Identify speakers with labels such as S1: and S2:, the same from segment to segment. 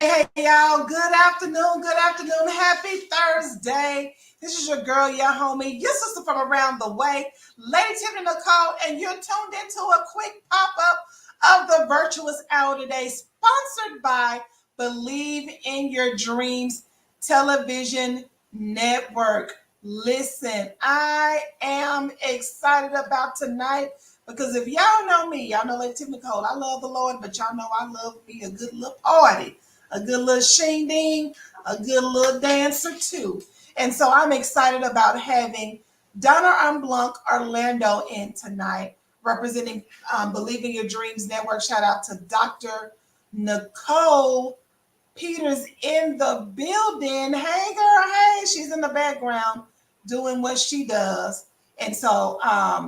S1: Hey, y'all. Good afternoon. Good afternoon. Happy Thursday. This is your girl, your homie, your sister from around the way, Lady Tiffany Nicole, and you're tuned into a quick pop-up of the Virtuous Hour today, sponsored by Believe in Your Dreams Television Network. Listen, I am excited about tonight because if y'all know me, y'all know Lady Tiffany Nicole, I love the Lord, but y'all know I love me a good little party, a good little shing-ding, a good little dancer too. And so I'm excited about having Donna Blanc Orlandoo in tonight, representing Believing Your Dreams Network. Shout out to Dr. Nicole Peters in the building. Hey, girl. Hey, she's in the background doing what she does. And so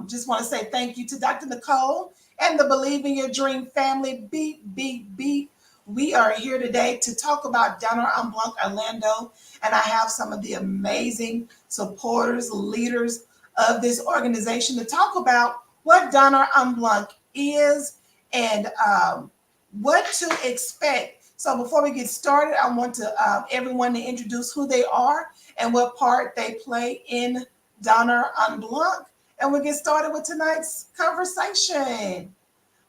S1: just want to say thank you to Dr. Nicole and the Believe in Your Dream family. Beep, beep, beep. We are here today to talk about Donna Blanc Orlandoo, and I have some of the amazing supporters, leaders of this organization to talk about what Donna Blanc is and what to expect. So before we get started, I want to everyone to introduce who they are and what part they play in Donna Blanc. And we'll get started with tonight's conversation.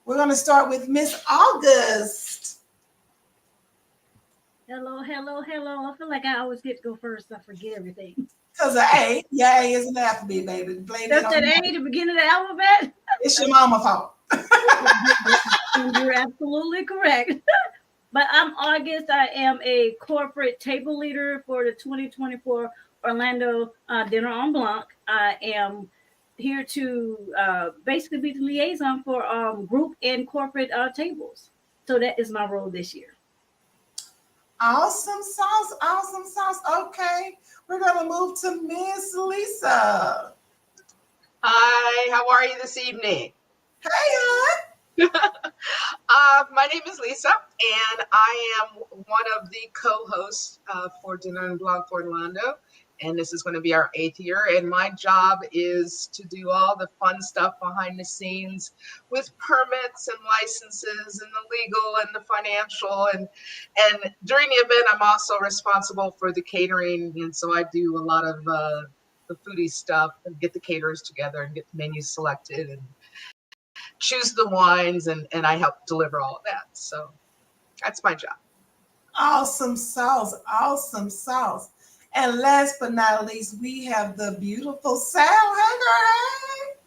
S1: We're going to start with Miss August.
S2: Hello, hello, hello. I feel like I always get to go first. I forget everything.
S1: Because of A, yeah, A is an alphabet, baby. Blame
S2: That's
S1: it on
S2: that
S1: you.
S2: A, the beginning of the alphabet.
S1: It's your mama fault.
S2: You're absolutely correct. But I'm August. I am a corporate table leader for the 2024 Orlando Dinner on Blanc. I am here to basically be the liaison for group and corporate tables. So that is my role this year.
S1: Awesome sauce, awesome sauce. Okay, we're going to move to Miss Lisa.
S3: Hi, how are you this evening?
S1: Hey, hon.
S3: My name is Lisa, and I am one of the co-hosts for Dinner and Blog for Orlando, and this is going to be our 8th year, and my job is to do all the fun stuff behind the scenes with permits and licenses and the legal and the financial, and during the event, I'm also responsible for the catering, and so I do a lot of the foodie stuff and get the caterers together and get the menus selected and choose the wines, and I help deliver all of that. So that's my job.
S1: Awesome sauce, awesome sauce. And last but not least, we have the beautiful Sal. Hey, girl.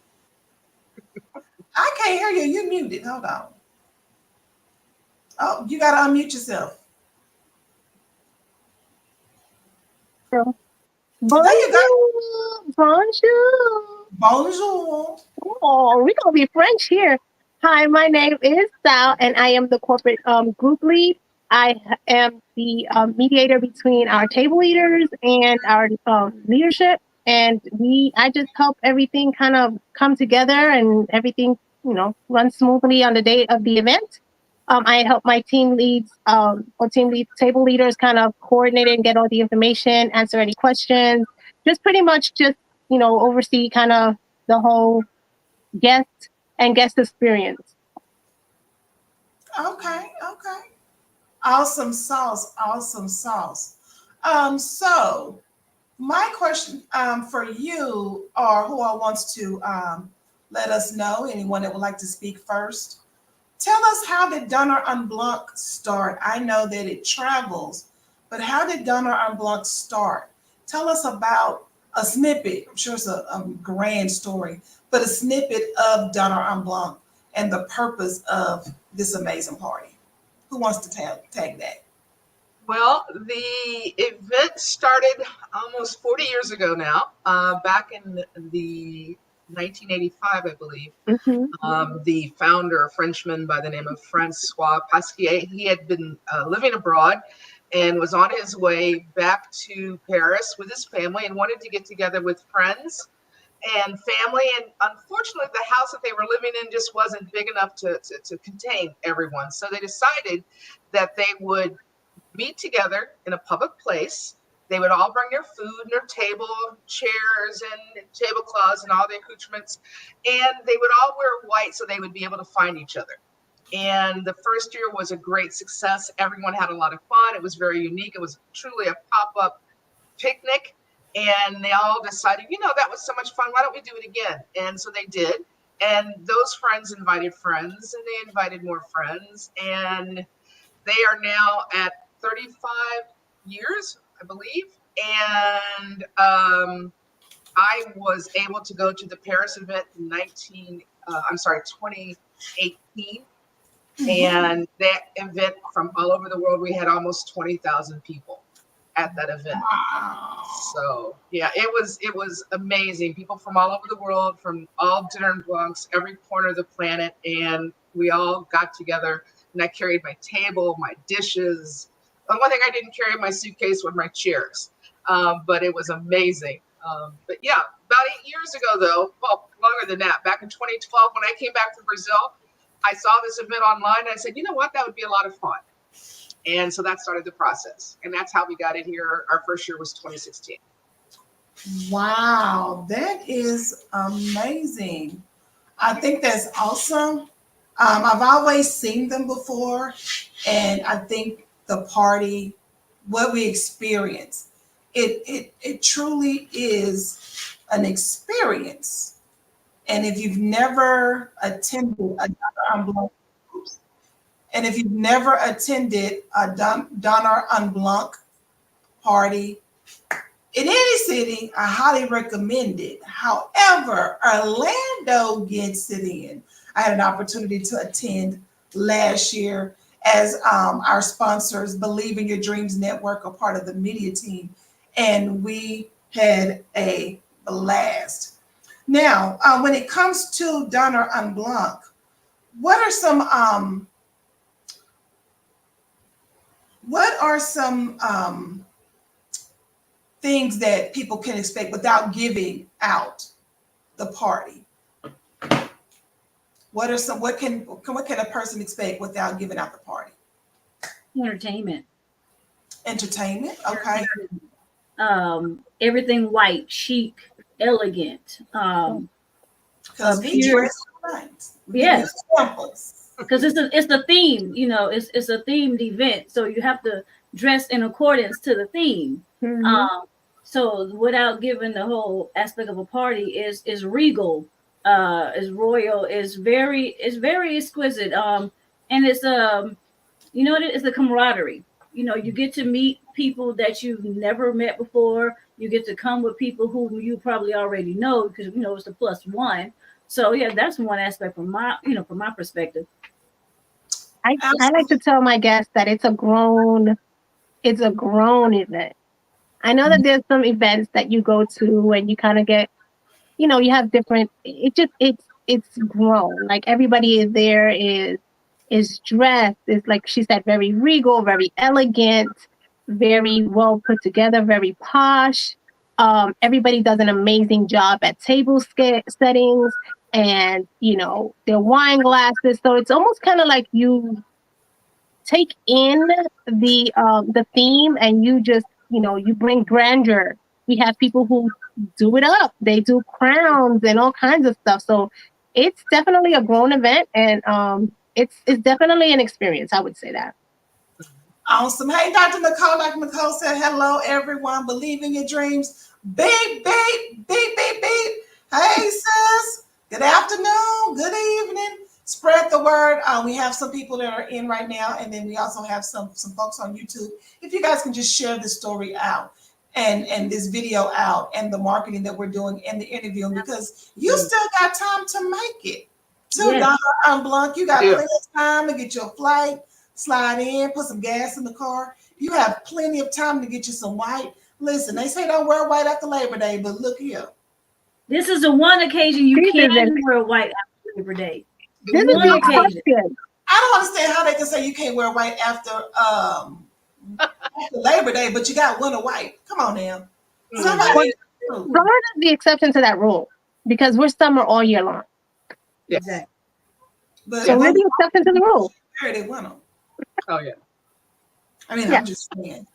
S1: Hey. I can't hear you. You muted. Hold on. Oh, you got to unmute yourself.
S4: Bonjour.
S1: There you go.
S4: Bonjour.
S1: Bonjour.
S4: Oh, we're going to be French here. Hi, my name is Sal, and I am the corporate group lead. I am the mediator between our table leaders and our leadership. And I just help everything kind of come together and everything, run smoothly on the day of the event. I help my team leads table leaders kind of coordinate and get all the information, answer any questions, just pretty much oversee kind of the whole guest and guest experience.
S1: Okay, okay. Awesome sauce, awesome sauce. So my question for you, or who all wants to let us know, anyone that would like to speak first, tell us, how did Donna Blanc start? I know that it travels, but how did Donna Blanc start? Tell us about a snippet. I'm sure it's a grand story, but a snippet of Donna Blanc and the purpose of this amazing party. Who wants to tag that?
S3: Well, the event started almost 40 years ago now, back in the 1985, I believe.
S4: Mm-hmm.
S3: The founder, a Frenchman by the name of Francois Pasquier, he had been living abroad and was on his way back to Paris with his family and wanted to get together with friends and family. And unfortunately, the house that they were living in just wasn't big enough to contain everyone. So they decided that they would meet together in a public place. They would all bring their food and their table, chairs and tablecloths and all the accoutrements. And they would all wear white so they would be able to find each other. And the first year was a great success. Everyone had a lot of fun. It was very unique. It was truly a pop-up picnic. And they all decided, that was so much fun. Why don't we do it again? And so they did. And those friends invited friends, and they invited more friends. And they are now at 35 years, I believe. And I was able to go to the Paris event in 2018. And that event, from all over the world, we had almost 20,000 people at that event.
S1: Wow.
S3: So yeah, it was amazing. People from all over the world, from all Dinner and Blancs, every corner of the planet, and we all got together. And I carried my table, my dishes. The one thing I didn't carry in my suitcase were my chairs, but it was amazing. But yeah, about 8 years ago, though, well, longer than that, back in 2012, when I came back from Brazil, I saw this event online and I said, you know what, that would be a lot of fun. And so that started the process. And that's how we got it here. Our first year was 2016.
S1: Wow, that is amazing. I think that's awesome. I've always seen them before, and I think the party, what we experience, it truly is an experience. And if you've never attended a Donner Blanc, and if you've never attended a Donner Blanc party in any city, I highly recommend it. However, Orlando gets it in. I had an opportunity to attend last year as our sponsors, Believe in Your Dreams Network, are part of the media team, and we had a blast. Now, when it comes to Donner Blanc, what are some things that people can expect without giving out the party? What can a person expect without giving out the party?
S2: Entertainment.
S1: Entertainment, okay.
S2: Everything white, chic, elegant.
S1: Because we dress nice.
S2: Yes.
S1: Samples.
S2: Because it's the theme, it's a themed event, so you have to dress in accordance to the theme.
S4: Mhm.
S2: So without giving the whole aspect of a party is regal, is royal, is very exquisite. And it's it's the camaraderie. You get to meet people that you've never met before. You get to come with people who you probably already know, because it's the plus one. So yeah, that's one aspect from my perspective.
S4: I like to tell my guests that it's a grown event. I know that there's some events that you go to and you kind of get, you have different. It's grown. Like everybody is there is dressed, is like she said, very regal, very elegant, very well put together, very posh. Everybody does an amazing job at settings and their wine glasses. So it's almost kind of like you take in the theme and you just you bring grandeur. We have people who do it up. They do crowns and all kinds of stuff. So it's definitely a grown event, and it's definitely an experience. I would say that.
S1: Awesome. Hey, Dr. Nicole. Dr. Nicole said, hello, everyone. Believe in your dreams. Beep, beep, beep, beep, beep. Hey, sis. Good afternoon. Good evening. Spread the word. We have some people that are in right now, and then we also have some folks on YouTube. If you guys can just share this story out and this video out and the marketing that we're doing and the interviewing, because you still got time to make it to Donner Blanc. You got plenty of time to get your flight, slide in, put some gas in the car. You have plenty of time to get you some white. Listen, they say don't wear white after Labor Day, but look here.
S2: This is the one occasion you can wear white after Labor Day.
S4: This is the exception.
S1: I don't understand how they can say you can't wear white after Labor Day, but you got winter white. Come on now.
S4: Florida is the exception to that rule because we're summer all year long.
S3: Yes.
S1: Exactly. But
S4: so we're the exception to the rule.
S1: They want them.
S3: Oh yeah.
S1: I mean, I'm just saying.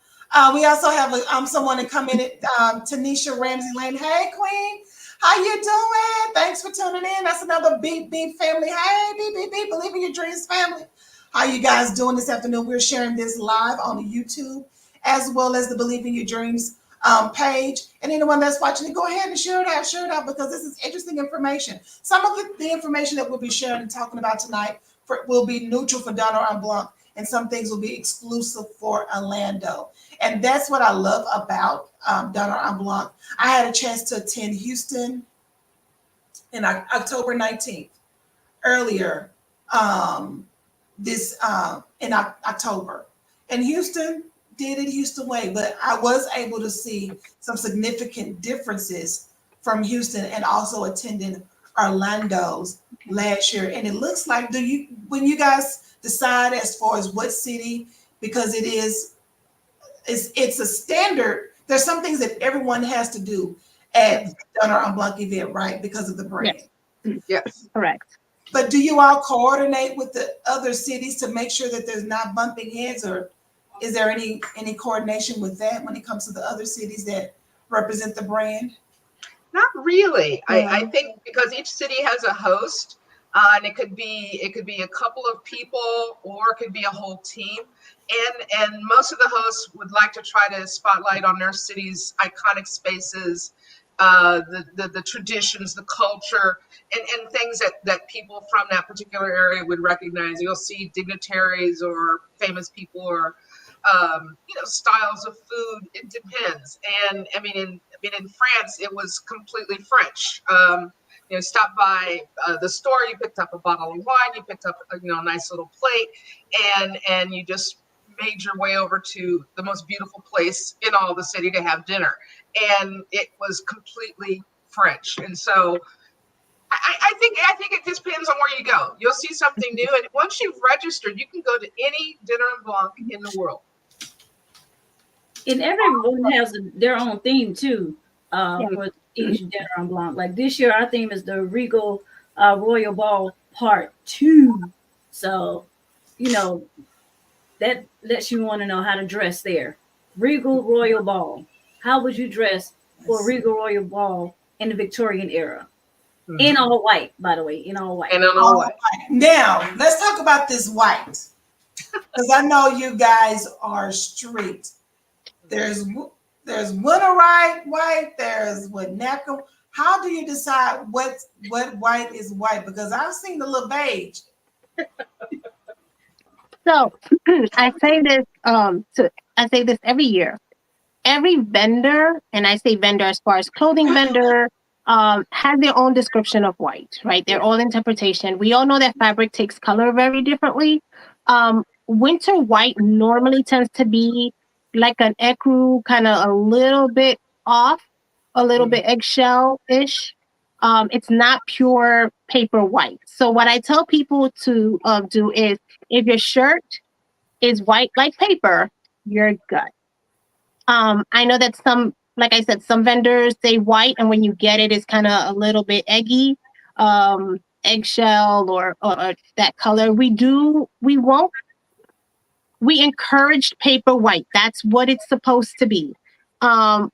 S1: We also have someone that commented, Tanisha Ramsey Lane. Hey, Queen. How you doing? Thanks for tuning in. That's another Beep Beep family. Hey, Beep Beep Beep, Believe in Your Dreams family. How you guys doing this afternoon? We're sharing this live on YouTube as well as the Believe in Your Dreams page. And anyone that's watching it, go ahead and share it out because this is interesting information. Some of the information that we'll be sharing and talking about tonight will be neutral for Donner and Blanc, and some things will be exclusive for Orlando. And that's what I love about Donner and Blanc. I had a chance to attend Houston in October 19th, earlier this in October. And Houston did it Houston way, but I was able to see some significant differences from Houston and also attending Orlando's last year. And it looks like, when you guys decide as far as what city, because it's a standard, there's some things that everyone has to do at Donner and Blanc event, right? Because of the brand.
S3: Yes.
S4: Correct.
S1: But do you all coordinate with the other cities to make sure that there's not bumping heads, or is there any coordination with that when it comes to the other cities that represent the brand?
S3: Not really.
S1: Yeah.
S3: I think because each city has a host, and it could be a couple of people or it could be a whole team. And most of the hosts would like to try to spotlight on their city's iconic spaces, the traditions, the culture, and things that people from that particular area would recognize. You'll see dignitaries or famous people or styles of food. It depends. And I mean, in France, it was completely French. Stop by the store, you picked up a bottle of wine, you picked up a nice little plate, and you just made your way over to the most beautiful place in all the city to have dinner. And it was completely French. And so I think it just depends on where you go. You'll see something new. And once you've registered, you can go to any Dinner and Blanc in the world.
S2: And everyone has their own theme too for each Dinner and Blanc. Like this year, our theme is the Regal Royal Ball Part 2. So, that lets you want to know how to dress there. Regal Royal Ball. How would you dress for Regal Royal Ball in the Victorian era? Mm-hmm. In all white, by the way, in all white.
S3: And in all white.
S1: Now, let's talk about this white. Because I know you guys are street. There's winter white, there's what napkin. How do you decide what white is white? Because I've seen the little beige.
S4: So I say this every year. Every vendor, and I say vendor as far as clothing vendor, has their own description of white, right? Their own interpretation. We all know that fabric takes color very differently. Winter white normally tends to be like an ecru, kind of a little bit off, a little bit eggshell-ish. It's not pure paper white. So what I tell people to do is, if your shirt is white like paper, you're good. I know that like I said, some vendors say white, and when you get it, it's kind of a little bit eggy, eggshell or that color. We encourage paper white. That's what it's supposed to be. On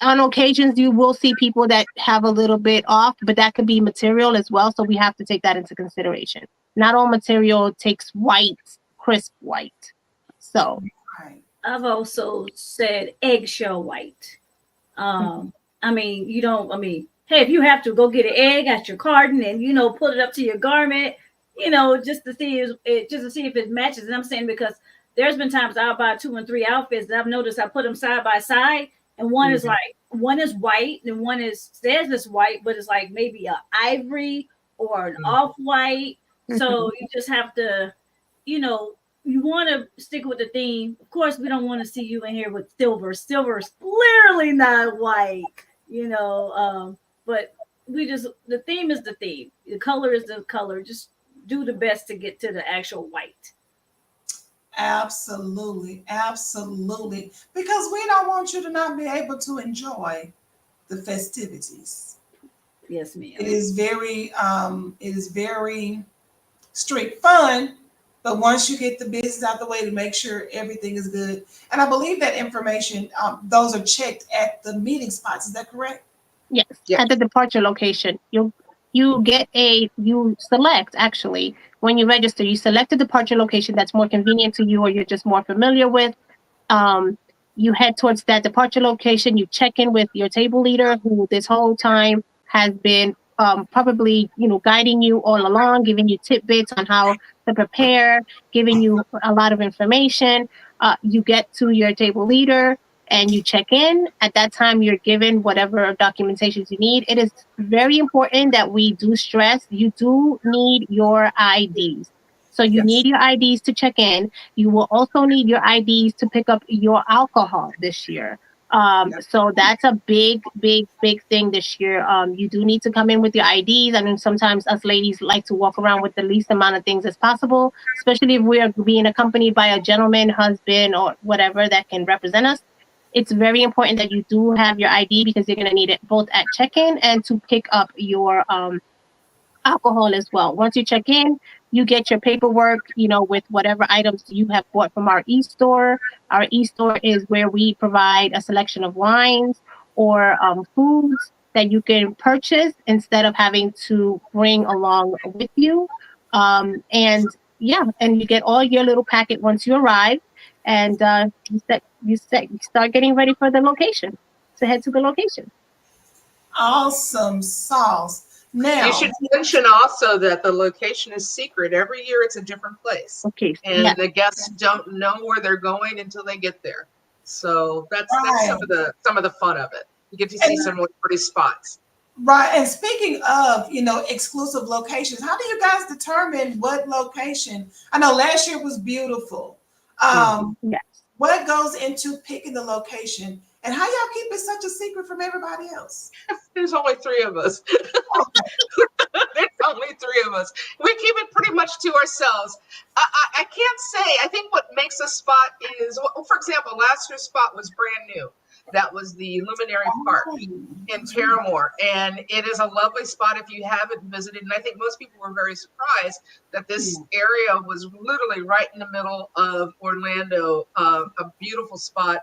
S4: occasions, you will see people that have a little bit off, but that could be material as well. So we have to take that into consideration. Not all material takes white, crisp white. So
S2: I've also said eggshell white. Hey, if you have to go get an egg at your carton and put it up to your garment, just to see if it matches. And I'm saying because there's been times I'll buy 2 and 3 outfits that I've noticed I put them side by side, and one is white and one says it's white, but it's like maybe a ivory or an off-white. So you just have to, you want to stick with the theme. Of course, we don't want to see you in here with silver. Silver is clearly not white, but the theme is the theme. The color is the color. Just do the best to get to the actual white.
S1: Absolutely. Absolutely. Because we don't want you to not be able to enjoy the festivities.
S2: Yes, ma'am.
S1: It is very street fun, but once you get the business out the way to make sure everything is good. And I believe that information, those are checked at the meeting spots. Is that correct?
S4: Yes,
S3: Yes.
S4: at the departure location, you select actually when you register, you select a departure location that's more convenient to you or you're just more familiar with. Um, you head towards that departure location. You check in with your table leader, who this whole time has been probably guiding you all along, giving you tidbits on how to prepare, giving you a lot of information. You get to your table leader and you check in. At that time, you're given whatever documentations you need. It is very important that we do stress you do need your IDs. So you
S3: Yes.
S4: need your IDs to check in. You will also need your IDs to pick up your alcohol this year.
S3: Yep.
S4: So that's a big, big, big thing this year. You do need to come in with your IDs. I mean, sometimes us ladies like to walk around with the least amount of things as possible, especially if we are being accompanied by a gentleman, husband, or whatever that can represent us. It's very important that you do have your ID because you're going to need it both at check-in and to pick up your alcohol as well. Once you check in, you get your paperwork, with whatever items you have bought from our e-store. Our e-store is where we provide a selection of wines or foods that you can purchase instead of having to bring along with you. And yeah, and you get all your little packet once you arrive, and you start getting ready for the location to head to the location.
S1: Awesome sauce.
S3: You
S1: Now,
S3: should mention also that the location is secret. Every year it's a different place.
S4: Okay,
S3: And
S4: yeah,
S3: the guests don't know where they're going until they get there. So that's
S1: right.
S3: some of the fun of it. You get to see
S1: And
S3: some really pretty spots.
S1: right. And speaking of, exclusive locations, how do you guys determine what location? I know last year was beautiful.
S3: Mhm.
S1: Um,
S4: yeah.
S1: what goes into picking the location and how y'all keep it such a secret from everybody else?
S3: There's only three of us.
S1: Okay.
S3: There's only three of us. We keep it pretty much to ourselves. I can't say. I think what makes a spot is, well, for example, last year's spot was brand new. That was the Luminary Park in Paramore. And it is a lovely spot if you haven't visited. And I think most people were very surprised that this area was literally right in the middle of Orlando, a beautiful spot.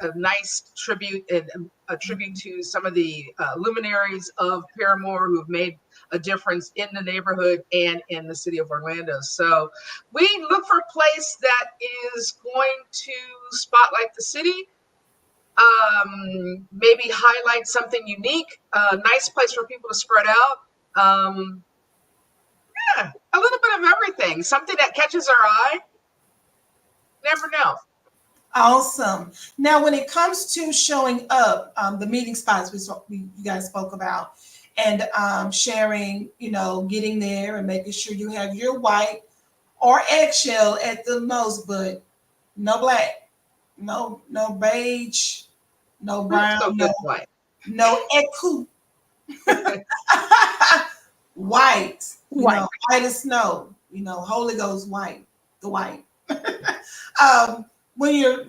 S3: A nice tribute and a tribute to some of the luminaries of Paramore who have made a difference in the neighborhood and in the city of Orlando. So we look for a place that is going to spotlight the city, maybe highlight something unique, a nice place for people to spread out. Yeah, a little bit of everything, something that catches our eye. Never know.
S1: Awesome. Now, when it comes to showing up, the meeting spots you guys spoke about, and sharing, getting there and making sure you have your white or eggshell at the most, but no black, no beige, no
S3: That's
S1: brown,
S3: so
S1: no
S3: good, Dwight.
S1: no ecu. White,
S4: Right.
S1: white as snow, Holy Ghost white, the white. um, when you're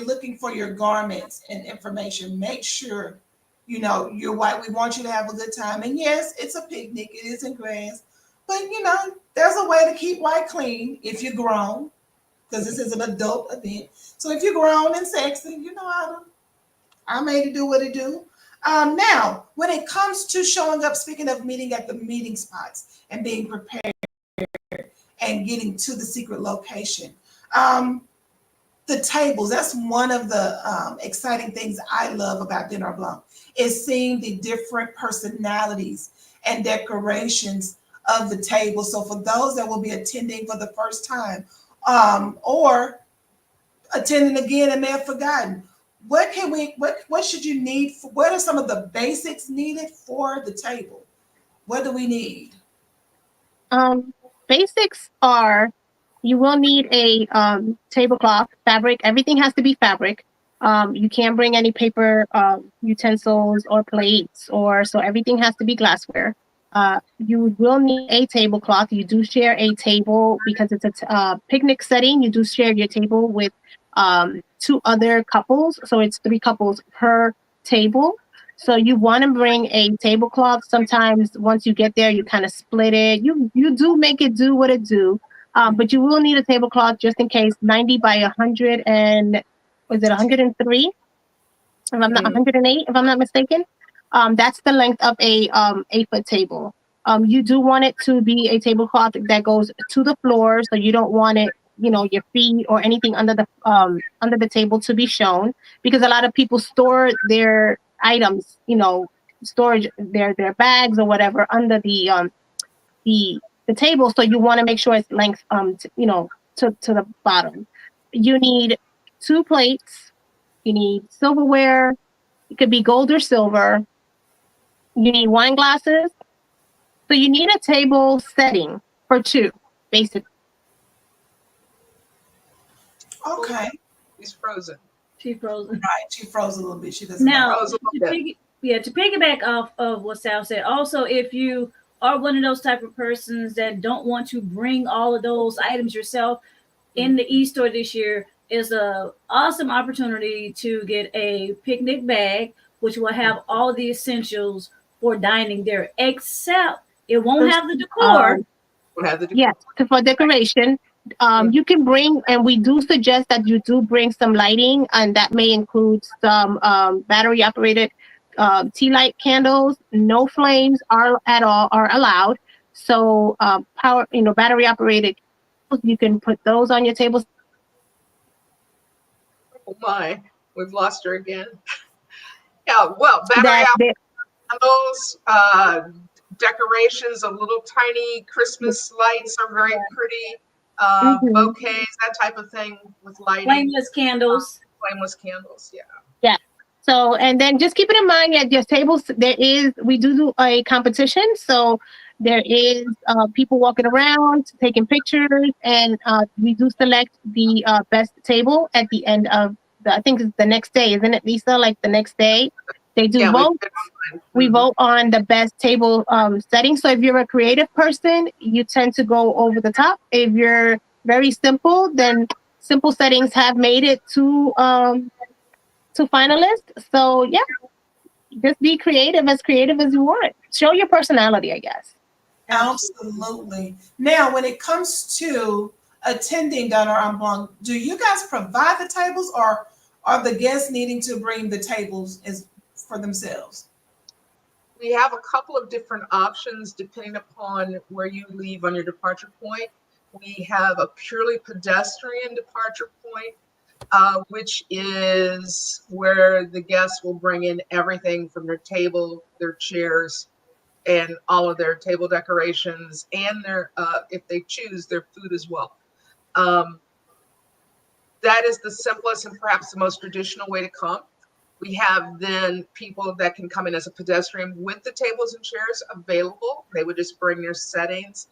S1: looking for your garments and information, make sure you're white. We want you to have a good time. And yes, it's a picnic, it isn't grass, but there's a way to keep white clean if you're grown, because this is an adult event. So if you're grown and sexy, I made it do what it do. Now, when it comes to showing up, speaking of meeting at the meeting spots and being prepared and getting to the secret location, um, the tables, that's one of the exciting things I love about Dinner Blanc, is seeing the different personalities and decorations of the table. So for those that will be attending for the first time, or attending again and may have forgotten, what should you need for, what are some of the basics needed for the table? What do we need?
S4: Um, Basics are you will need a tablecloth, fabric. Everything has to be fabric. You can't bring any paper utensils or plates, or so everything has to be glassware. You will need a tablecloth. You do share a table because it's a picnic setting. You do share your table with two other couples, so it's three couples per table. So you want to bring a tablecloth. Sometimes once you get there, you kind of split it. You do make it do what it do, but you will need a tablecloth just in case. 90 by 100 and was it 103? if I'm not 108, if I'm not mistaken. That's the length of a 8-foot table. You do want it to be a tablecloth that goes to the floor, so you don't want it, your feet or anything under the table to be shown, because a lot of people store their items, storage their bags or whatever under the the table. So you want to make sure it's length to the bottom. You need 2 plates. You need silverware. It could be gold or silver. You need wine glasses. So you need a table setting for 2, basically.
S1: Okay.
S3: She's frozen.
S2: She's frozen.
S1: Right. She froze a little bit. She doesn't
S2: Now,
S3: Froze a little bit.
S2: to piggyback off of what Sal said, also, if you are one of those type of persons that don't want to bring all of those items yourself, in the e-store this year is a awesome opportunity to get a picnic bag, which will have all the essentials for dining there, except it won't have the decor.
S4: Yes, for decoration. You can bring, and we do suggest that you do bring some lighting, and that may include some battery operated tea light candles. No flames are allowed. So battery operated, you can put those on your table.
S3: Oh my, we've lost her again. Yeah, well, battery candles, decorations of little tiny Christmas lights are very pretty. Bouquets, that type of thing with lighting.
S2: Flameless candles.
S3: Yeah.
S4: Yeah. So, and then just keep it in mind at your tables, we do a competition. So there is people walking around taking pictures, and we do select the best table at the end of I think it's the next day, isn't it, Lisa? Like the next day, they do vote. We vote on the best table setting. So if you're a creative person, you tend to go over the top. If you're very simple, then simple settings have made it to finalists. So yeah, just be creative as you want. Show your personality, I guess.
S1: Absolutely. Now, when it comes to attending Dinner on Blanc, do you guys provide the tables, or are the guests needing to bring the tables for themselves?
S3: We have a couple of different options depending upon where you leave on your departure point. We have a purely pedestrian departure point, which is where the guests will bring in everything from their table, their chairs, and all of their table decorations, and their, if they choose, their food as well. That is the simplest and perhaps the most traditional way to come. We have then people that can come in as a pedestrian with the tables and chairs available. They would just bring their settings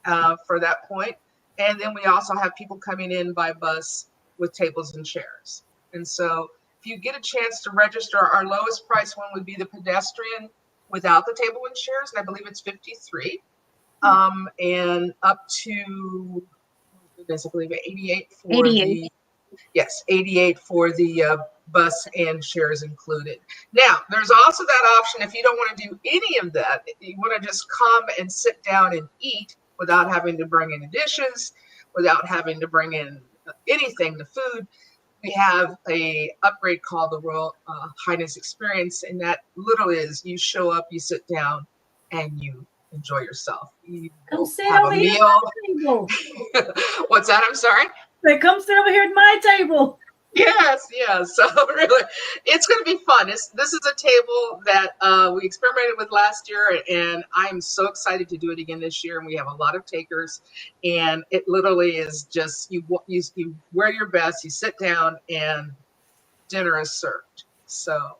S3: for that point. And then we also have people coming in by bus with tables and chairs. And so if you get a chance to register, our lowest price one would be the pedestrian without the table and chairs, and I believe it's $53. And up to, I believe 88 for 88. $88 for the bus and chairs included. Now, there's also that option if you don't want to do any of that, you want to just come and sit down and eat without having to bring in dishes, without having to bring in anything, the food. We have a upgrade called the Royal Highness Experience, and that literally is you show up, you sit down, and you enjoy yourself. You have a meal. What's that? I'm sorry?
S2: They come sit over here at my table.
S3: Yes. So really, it's going to be fun. This is a table that we experimented with last year, and I'm so excited to do it again this year. And we have a lot of takers, and it literally is just you wear your best, you sit down, and dinner is served. So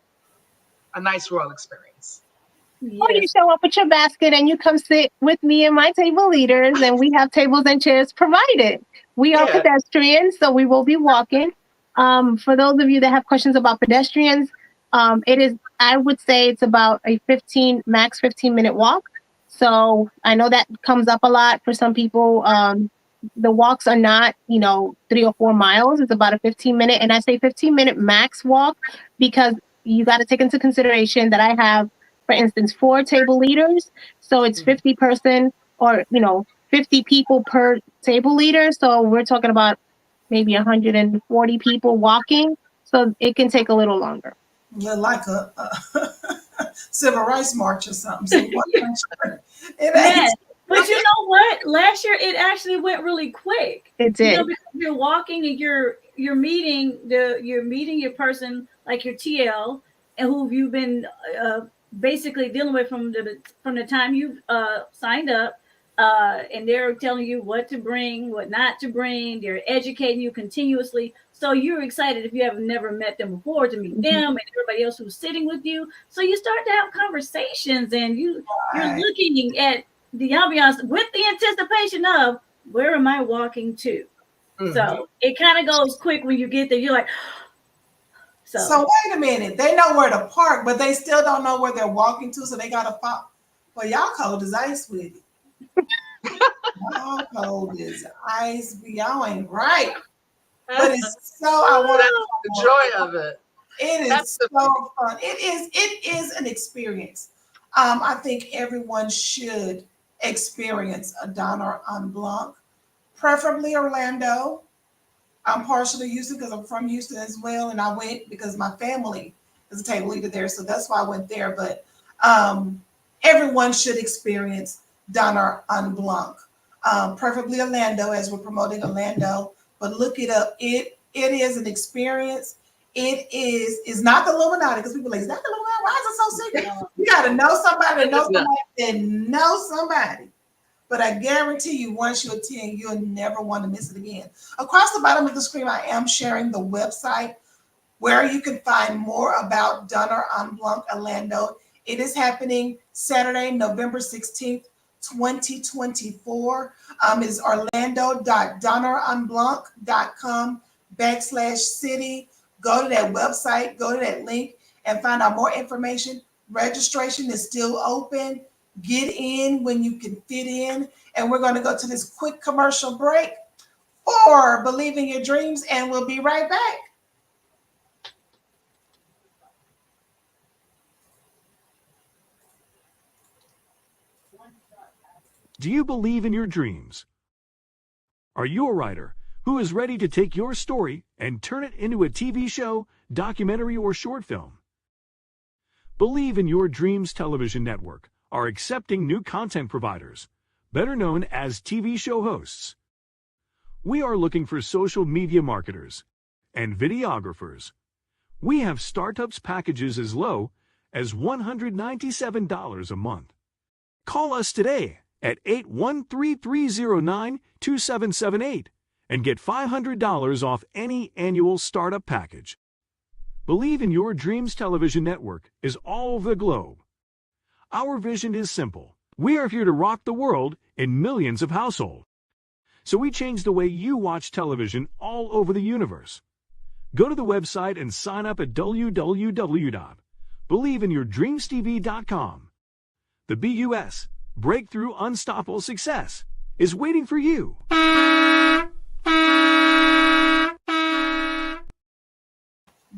S3: a nice royal experience.
S4: Yes. Or you show up with your basket and you come sit with me and my table leaders, and we have tables and chairs provided. We are pedestrians, so we will be walking. For those of you that have questions about pedestrians, I would say it's about a max 15-minute walk. So I know that comes up a lot for some people. The walks are not, 3 or 4 miles. It's about a 15-minute, and I say 15-minute max walk because you got to take into consideration that I have, for instance, 4 table leaders. So it's 50 person or, 50 people per table leader. So we're talking about maybe 140 people walking. So it can take a little longer.
S1: Look like a civil rights march or something. So it
S2: Yes.
S1: ain't.
S2: But you know what? Last year it actually went really quick.
S4: It
S2: You
S4: did.
S2: know, because you're walking and you're meeting your person like your TL and who you've been uh, basically dealing with from the time you signed up. And they're telling you what to bring, what not to bring. They're educating you continuously. So you're excited if you have never met them before to meet them and everybody else who's sitting with you. So you start to have conversations and you're
S1: Right.
S2: looking at the ambiance with the anticipation of where am I walking to?
S3: Mhm.
S2: So it kind of goes quick when you get there. You're like,
S1: So wait a minute. They know where to park, but they still don't know where they're walking to, so they gotta pop. Well, y'all cold as ice with it. Y'all cold as ice. Y'all ain't right. But it's so I want
S3: That's the joy of it.
S1: it
S3: That's
S1: is
S3: the
S1: so fun. It is an experience. I think everyone should experience a Donner on Blanc, preferably Orlando. I'm partially Houston because I'm from Houston as well, and I went because my family is a table leader there, so that's why I went there. But um, everyone should experience Donner on Blanc, preferably Orlando, as we're promoting Orlando. But look it up. It is an experience. It's not the Illuminati because people are like, is that the Illuminati? Why is it so secret? You got to know somebody that knows somebody that knows somebody. But I guarantee you, once you attend, you'll never want to miss it again. Across the bottom of the screen, I am sharing the website where you can find more about Donner on Blanc Orlando. It is happening Saturday, November 16th, 2024. It's orlando.donneronblanc.com/city. Go to that website, go to that link, and find out more information. Registration is still open. Get in when you can fit in. And we're going to go to this quick commercial break for Believe in Your Dreams, and we'll be right back.
S5: Do you believe in your dreams? Are you a writer who is ready to take your story and turn it into a TV show, documentary, or short film? Believe in Your Dreams Television Network are accepting new content providers, better known as TV show hosts. We are looking for social media marketers and videographers. We have startups packages as low as $197 a month. Call us today at 813-309-2778 and get $500 off any annual startup package. Believe in Your Dreams Television Network is all over the globe. Our vision is simple. We are here to rock the world in millions of households. So we change the way you watch television all over the universe. Go to the website and sign up at www.believeinyourdreamstv.com. The BUS, Breakthrough Unstoppable Success, is waiting for you.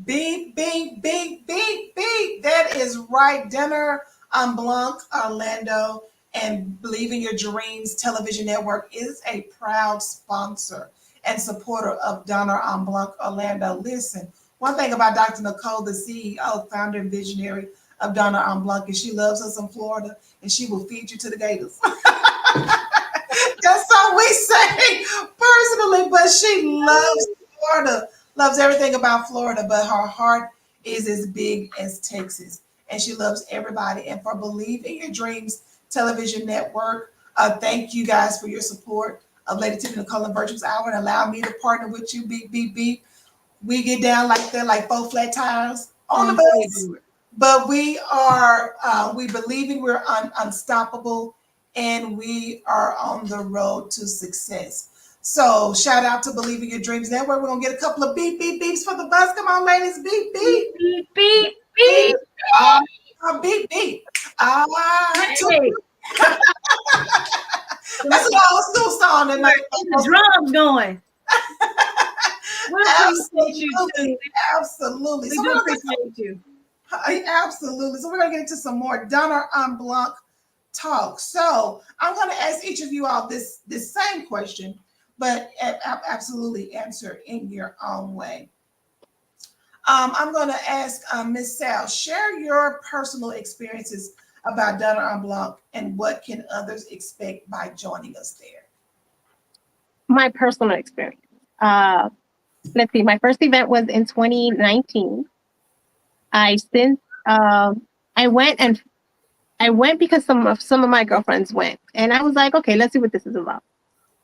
S1: Beep, beep, beep, beep, beep. That is right. Dinner on Blanc, Orlando, and Believe in Your Dreams Television Network is a proud sponsor and supporter of Dinner on Blanc, Orlando. Listen, one thing about Dr. Nicole, the CEO, founder, and visionary of Dinner on Blanc, is she loves us in Florida and she will feed you to the gators. That's all we say personally, but she loves Florida, loves everything about Florida, but her heart is as big as Texas. And she loves everybody. And for Believe in Your Dreams Television Network, thank you guys for your support of Lady Tiffany Nicole and Virtuous Hour and allow me to partner with you. Beep, beep, beep. We get down like that, like 4 flat tires on the bus. But we are, we believing we're unstoppable and we are on the road to success. So shout out to Believe in Your Dreams Network. We're going to get a couple of beep, beep, beeps for the bus. Come on, ladies. Beep, beep.
S2: beep, beep, beep.
S1: Beep, beep.
S2: Hey,
S1: That's an old school song. That
S2: the drums going. We appreciate you too.
S1: Absolutely.
S2: We
S1: So
S2: do
S1: we're gonna
S2: appreciate you.
S1: Absolutely. So we're going to get into some more Donner on Blanc talk. So I'm going to ask each of you all this same question, but absolutely answer in your own way. I'm going to ask Miss Sal, share your personal experiences about Dinner on Blanc and what can others expect by joining us there.
S4: My personal experience. Let's see. My first event was in 2019. I since I went and I went because some of my girlfriends went, and I was like, okay, let's see what this is about.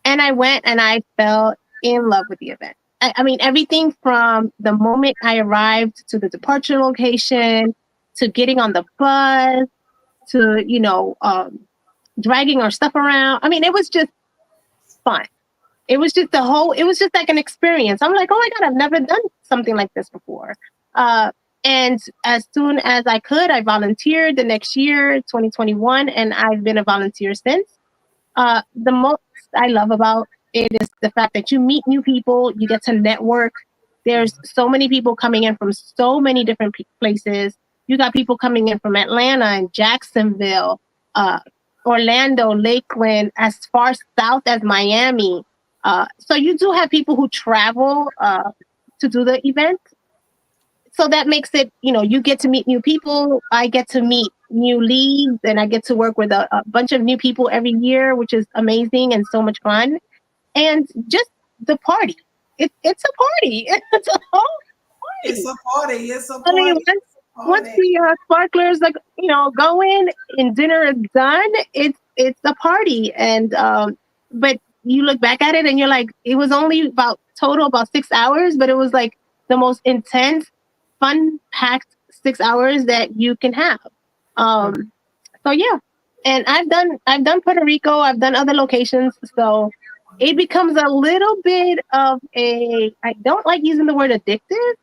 S4: And I went and I fell in love with the event. I mean, everything from the moment I arrived to the departure location, to getting on the bus, to dragging our stuff around. I mean, it was just fun. It was just it was just like an experience. I'm like, oh my God, I've never done something like this before. Uh, and as soon as I could, I volunteered the next year, 2021, and I've been a volunteer since. The most I love about it is the fact that you meet new people, you get to network. There's so many people coming in from so many different places. You got people coming in from Atlanta and Jacksonville, uh, Orlando, Lakeland, as far south as Miami. So you do have people who travel to do the event. So that makes it, you get to meet new people. I get to meet new leads, and I get to work with a bunch of new people every year, which is amazing and so much fun. And just the party. It's a party. It's a whole party.
S1: It's a party. It's a
S4: I mean,
S1: party.
S4: once the sparklers, go in and dinner is done, it's a party. And but you look back at it and you're like, it was only about 6 hours, but it was like the most intense, fun packed 6 hours that you can have. So yeah, and I've done Puerto Rico, I've done other locations, so it becomes a little bit of I don't like using the word addictive,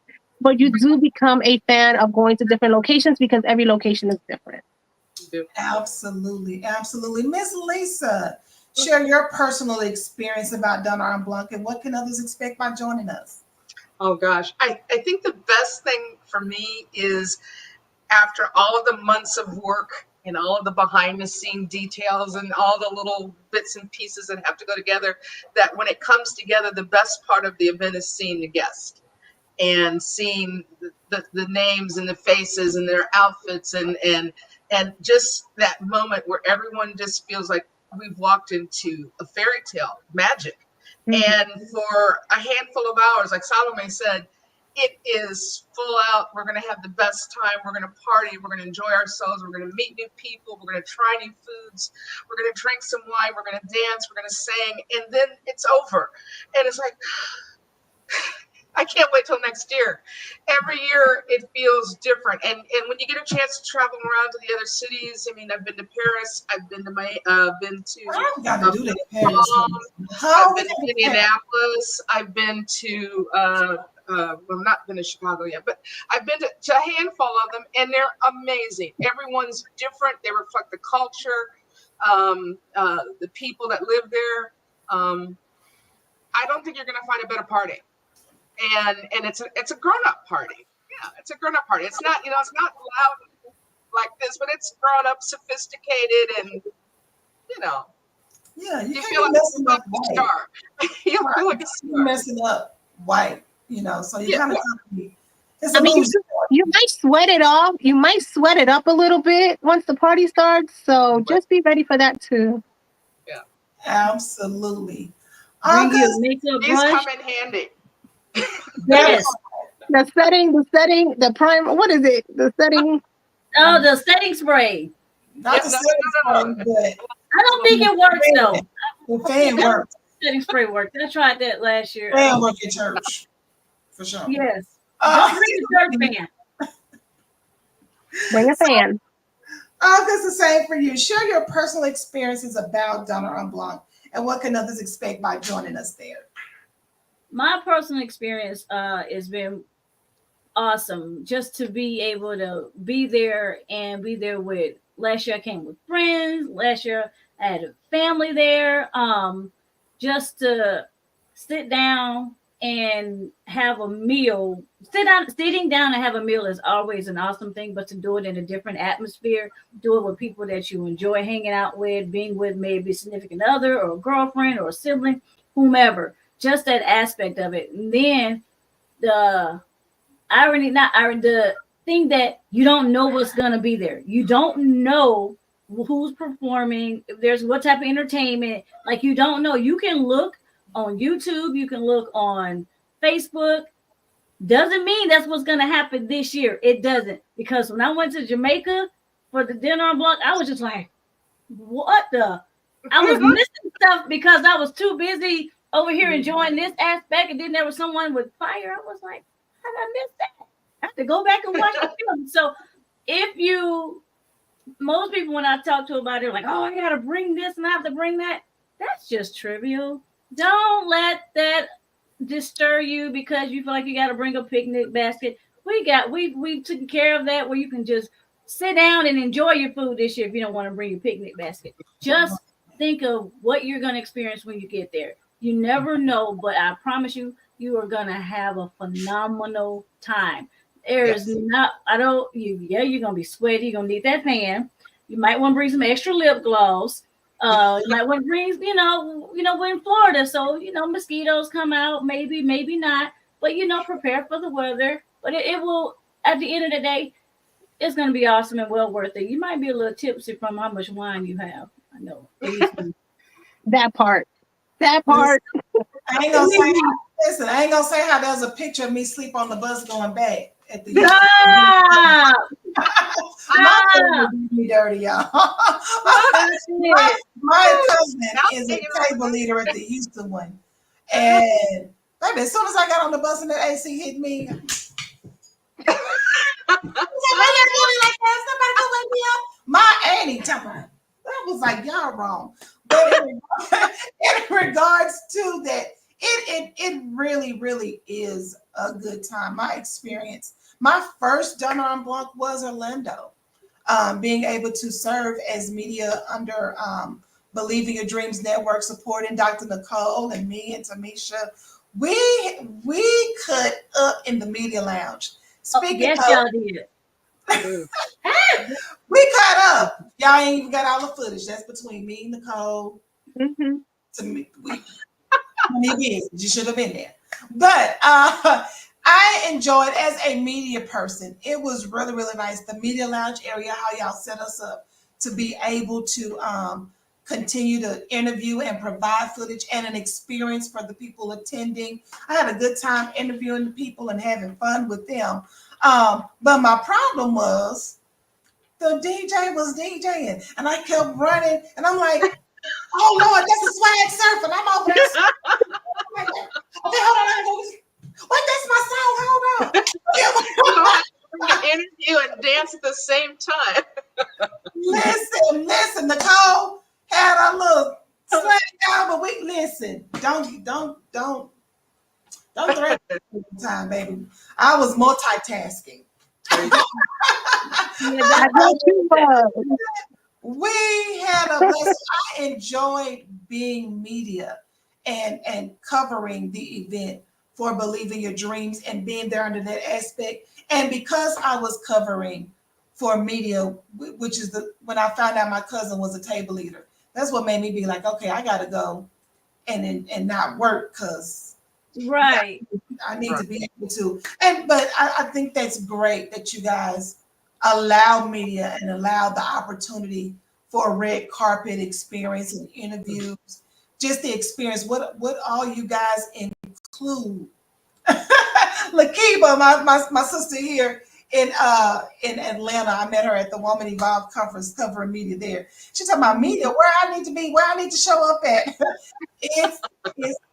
S4: but you do become a fan of going to different locations because every location is different.
S1: Absolutely, absolutely. Miss Lisa, share your personal experience about Dinner on Blanc and what can others expect by joining us?
S3: Oh gosh, I think the best thing for me is after all of the months of work and all of the behind the scene details and all the little bits and pieces that have to go together, that when it comes together, the best part of the event is seeing the guest and seeing the names and the faces and their outfits and just that moment where everyone just feels like we've walked into a fairy tale magic. And for a handful of hours, like Salome said, it is full out. We're going to have the best time. We're going to party. We're going to enjoy ourselves. We're going to meet new people. We're going to try new foods. We're going to drink some wine. We're going to dance. We're going to sing. And then it's over. And it's like, I can't wait till next year. Every year it feels different. And when you get a chance to travel around to the other cities, I mean, I've been to Paris. I've been to
S1: I've got to do that in Paris.
S3: I've been to Indianapolis. I've been to well, not been to Chicago yet, but I've been to a handful of them, and they're amazing. Everyone's different. They reflect the culture, the people that live there. I don't think you're going to find a better party, and it's a grown up party. Yeah, it's a grown up party. It's not it's not loud like this, but it's grown up, sophisticated, and
S1: yeah,
S3: you feel like a star. You feel like a star.
S1: You're messing up white. So you kind of it's
S4: I mean, you might sweat it off. You might sweat it up a little bit once the party starts. So just be ready for that too.
S3: Yeah,
S1: absolutely.
S2: Bring your makeup
S3: these
S2: brush.
S3: come in handy.
S2: Yes.
S4: The setting, the prime. What is it? The setting.
S2: Oh, the setting spray.
S1: Not the setting spray, but
S2: I don't think it works though.
S1: The fan works.
S2: Setting spray works. I tried that last year.
S1: Fan work at church. For sure.
S2: Yes. Don't bring a church fan.
S4: Bring a fan.
S1: It's the same for you. Share your personal experiences about Dinner on Blanc and what can others expect by joining us there.
S2: My personal experience has been awesome. Just to be able to be there and be there with. Last year I came with friends. Last year I had a family there. Just to sit down and have a meal. Sitting down and have a meal is always an awesome thing, but to do it in a different atmosphere, do it with people that you enjoy hanging out with, being with maybe a significant other or a girlfriend or a sibling, whomever. Just that aspect of it. And then irony, not irony, the thing that you don't know what's gonna be there. You don't know who's performing, if there's what type of entertainment. Like you don't know. You can look on YouTube, you can look on Facebook. Doesn't mean that's what's gonna happen this year. It doesn't. Because when I went to Jamaica for the dinner on Blanc, I was just like, what the? I was missing stuff because I was too busy over here enjoying this aspect, and then there was someone with fire. I was like, how did I miss that? I have to go back and watch the film. So if you, most people when I talk to about it, are like, oh, I gotta bring this and I have to bring that. That's just trivial. Don't let that disturb you because you feel like you gotta bring a picnic basket. We've taken care of that where you can just sit down and enjoy your food this year if you don't want to bring your picnic basket. Just think of what you're going to experience when you get there. You never know, but I promise you, you are going to have a phenomenal time. There's not, I don't, you're going to be sweaty. You're going to need that fan. You might want to bring some extra lip gloss. You might want to bring, we're in Florida, so, mosquitoes come out, maybe not, but, prepare for the weather. But it will, at the end of the day, it's going to be awesome and well worth it. You might be a little tipsy from how much wine you have. I know.
S4: That part. I
S1: ain't gonna say. Listen, I ain't gonna say how there's a picture of me sleep on the bus going back at the. My be dirty, y'all. my cousin is a table leader at the Houston one, and baby, as soon as I got on the bus and that AC hit me. My auntie talking about that was like y'all wrong. But in regards to that, it really, really is a good time. My experience, my first dinner on Blanc was Orlando. Being able to serve as media under Believing Your Dreams Network, supporting Dr. Nicole and me and Tamisha. We cut up in the media lounge. Speaking of,
S2: y'all did.
S1: We cut up. Y'all ain't even got all the footage. That's between me and Nicole.
S4: Mm-hmm.
S1: To me, you should have been there. But I enjoyed as a media person. It was really, really nice. The media lounge area, how y'all set us up to be able to continue to interview and provide footage and an experience for the people attending. I had a good time interviewing the people and having fun with them. But my problem was the DJ was DJing and I kept running and I'm like, oh Lord, that's a swag surf and I'm over there. Okay, hold on. What? That's my song. Hold on.
S3: Interview and dance at the same time.
S1: Listen, Nicole had a little slack down, but we listen. Don't threaten me time, baby. I was multitasking. We had a blessing. I enjoyed being media and covering the event for Believing Your Dreams and being there under that aspect. And because I was covering for media, which is when I found out my cousin was a table leader, that's what made me be like, okay, I got to go and not work because
S2: right.
S1: I need to be able to. But I think that's great that you guys allow media and allow the opportunity for a red carpet experience and interviews, just the experience. What all you guys include. Lakiba, my sister here in Atlanta, I met her at the Woman Evolve conference covering media there. She's talking about media, where I need to be, where I need to show up at.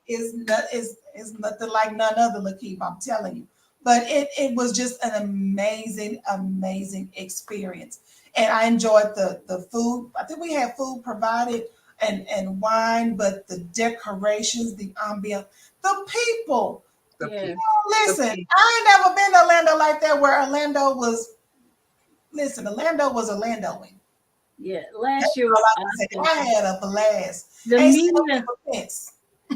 S1: It's nothing like none other, Lakiba, I'm telling you. But it was just an amazing experience. And I enjoyed the food. I think we had food provided and wine, but the decorations, the ambiance, the people.
S2: Yeah.
S1: Listen, I ain't never been to Orlando like that where Orlando was Orlandoing.
S2: Yeah, last year
S1: I had a blast.
S2: The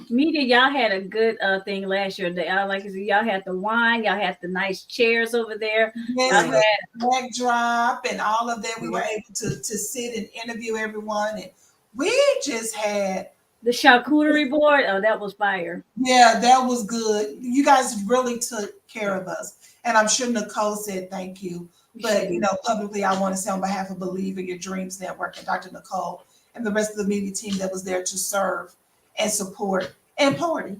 S2: media, y'all had a good thing last year. Like I said, y'all had the wine, y'all had the nice chairs over there.
S1: Yes, backdrop and all of that. We were able to sit and interview everyone, and we just had
S2: The charcuterie board. Oh, that was fire.
S1: Yeah, that was good. You guys really took care of us. And I'm sure Nicole said thank you. But, publicly, I want to say on behalf of Believe in Your Dreams Network and Dr. Nicole and the rest of the media team that was there to serve and support and party.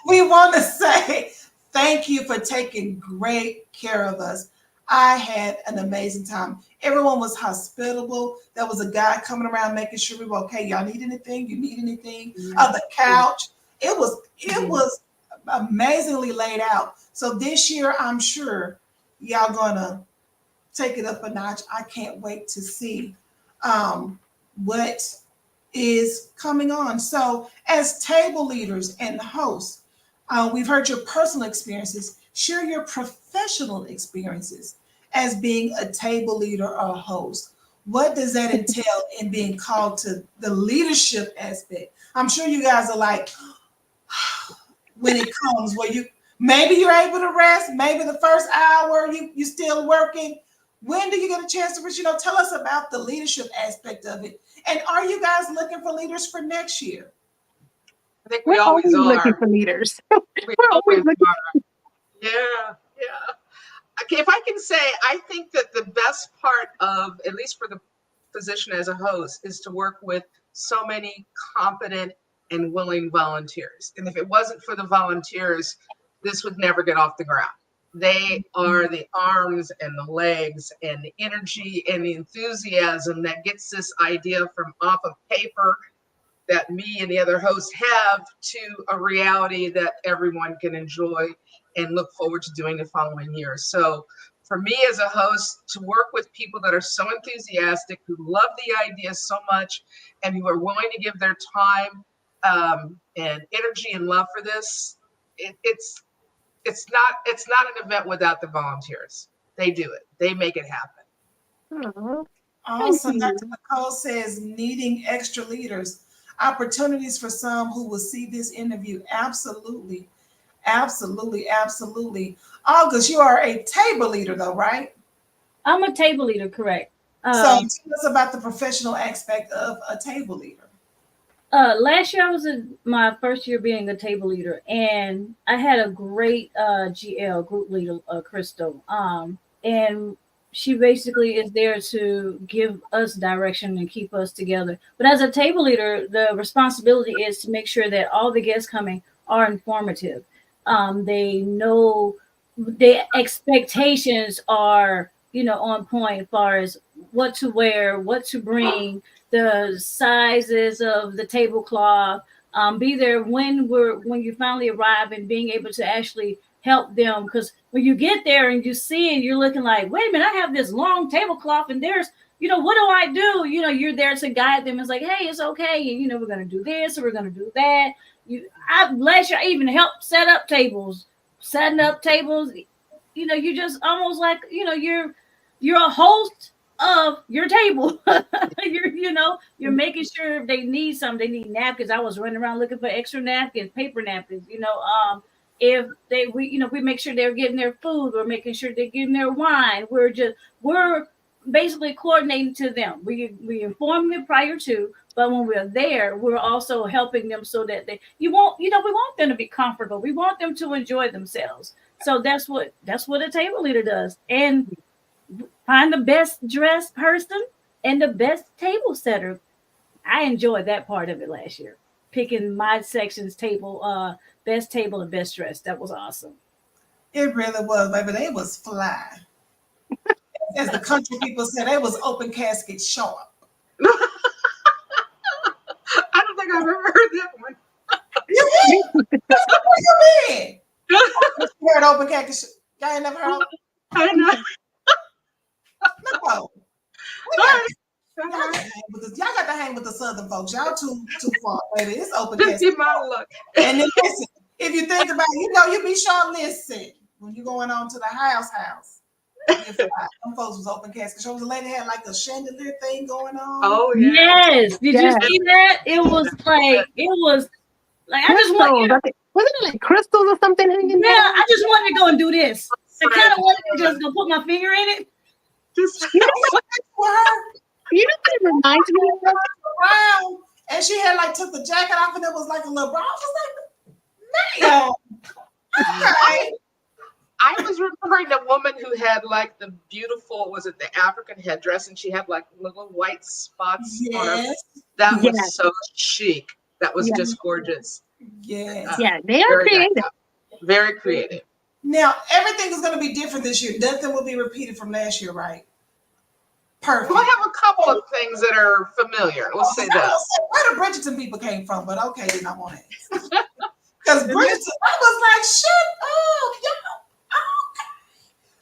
S1: We want to say thank you for taking great care of us. I had an amazing time. Everyone was hospitable. There was a guy coming around making sure we were okay. Y'all need anything? You need anything? The couch. It was amazingly laid out. So this year, I'm sure y'all gonna take it up a notch. I can't wait to see what is coming on. So as table leaders and hosts, we've heard your personal experiences. Share your professional experiences as being a table leader or a host. What does that entail in being called to the leadership aspect? I'm sure you guys are like, when it comes where maybe you're able to rest, maybe the first hour you still working. When do you get a chance to rest? Tell us about the leadership aspect of it. And are you guys looking for leaders for next year?
S3: I think we always are
S4: looking for leaders.
S3: We always are. Yeah. Okay, if I can say, I think that the best part of, at least for the position as a host, is to work with so many competent and willing volunteers. And if it wasn't for the volunteers, this would never get off the ground. They are the arms and the legs and the energy and the enthusiasm that gets this idea from off of paper that me and the other hosts have to a reality that everyone can enjoy and look forward to doing the following year. So for me as a host, to work with people that are so enthusiastic, who love the idea so much, and who are willing to give their time and energy and love for this, it's not an event without the volunteers. They do it. They make it happen.
S4: Aww.
S1: Awesome. Dr. Nicole says needing extra leaders. Opportunities for some who will see this interview. Absolutely. Absolutely. Absolutely. August, you are a table leader though, right?
S2: I'm a table leader, correct.
S1: So tell us about the professional aspect of a table leader.
S2: Last year I was in my first year being a table leader, and I had a great GL group leader, Crystal. And she basically is there to give us direction and keep us together. But as a table leader, the responsibility is to make sure that all the guests coming are informative. They know the expectations are, on point as far as what to wear, what to bring, the sizes of the tablecloth, be there when you finally arrive and being able to actually help them. Because when you get there and you see and you're looking like, wait a minute, I have this long tablecloth and there's, what do I do? You're there to guide them. It's like, hey, it's okay. And, we're going to do this or we're going to do that. Last year I even helped setting up tables. You just almost like, you're a host of your table. You're making sure if they need something, they need napkins. I was running around looking for extra napkins, paper napkins, if we make sure they're getting their food, we're making sure they're getting their wine. We're basically coordinating to them. We inform them prior to, but when we're there, we're also helping them so that we want them to be comfortable. We want them to enjoy themselves. So that's what a table leader does. And find the best dressed person and the best table setter. I enjoyed that part of it last year. Picking my section's table, best table and best dressed. That was awesome.
S1: It really was, baby. They was fly. As the country people said, they was open casket sharp.
S3: I don't think I've ever heard that one.
S1: You did? What you mean? You heard open casket? Y'all ain't never heard of it?
S3: I know.
S1: No. Y'all got to hang with the Southern folks. Y'all too far, baby. It's open
S3: Just
S1: casket.
S3: give my luck.
S1: And then listen, if you think about it, you be sure listen when you're going on to the house. Some folks was open casket. So the lady had like a chandelier thing going on.
S3: Oh yeah.
S2: Yes. Did you see that? It was like I just wanted.
S4: Wasn't it like crystals or something hanging
S2: Yeah,
S4: down?
S2: I just wanted to go and do this. I kind of wanted to just go put my finger in it.
S3: Just
S4: You know what it reminds me of?
S1: Around and she had like took the jacket off, and it was like a little bra. I was like, man, okay.
S3: I was remembering the woman who had like the beautiful, was it the African headdress, and she had like little white spots on her.
S1: Yes,
S3: That
S4: Yes.
S3: was so chic. That was
S4: Yeah.
S3: just gorgeous.
S1: yes.
S4: Yeah, they are
S3: Very nice.
S4: creative.
S3: Very creative.
S1: Now everything is going to be different this year. Nothing will be repeated from last year, right? Perfect.
S3: We'll have a couple of things that are familiar. We'll say that.
S1: Where the Bridgerton people came from, but okay, then I want to ask. Because Bridgerton, I was like, shut up, y'all.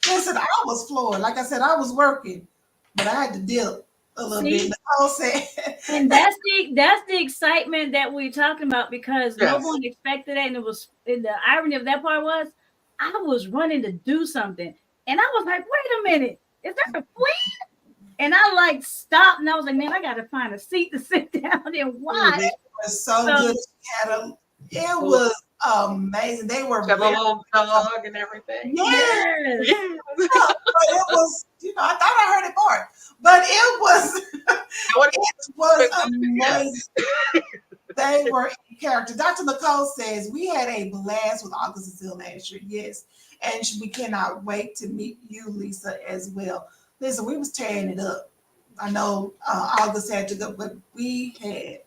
S1: Okay. Listen, I was floored. Like I said, I was working, but I had to dip a little bit. Nicole said,
S2: And that's the excitement that we're talking about, because no
S3: Yes.
S2: one expected that, and the irony of that part was I was running to do something, and I was like, wait a minute, is that a queen? And I like stopped, and I was like, man, I gotta find a seat to sit down and watch.
S1: it was so good. It was amazing. They were
S3: Got a little dog and everything.
S1: yes.
S2: Yes.
S1: But it was, I thought I heard it part, but it was amazing. They were in character. Dr. Nicole says we had a blast with August and Seal last year. Yes, and we cannot wait to meet you, Lisa, as well. Listen, we was tearing it up. I know August had to go, but we had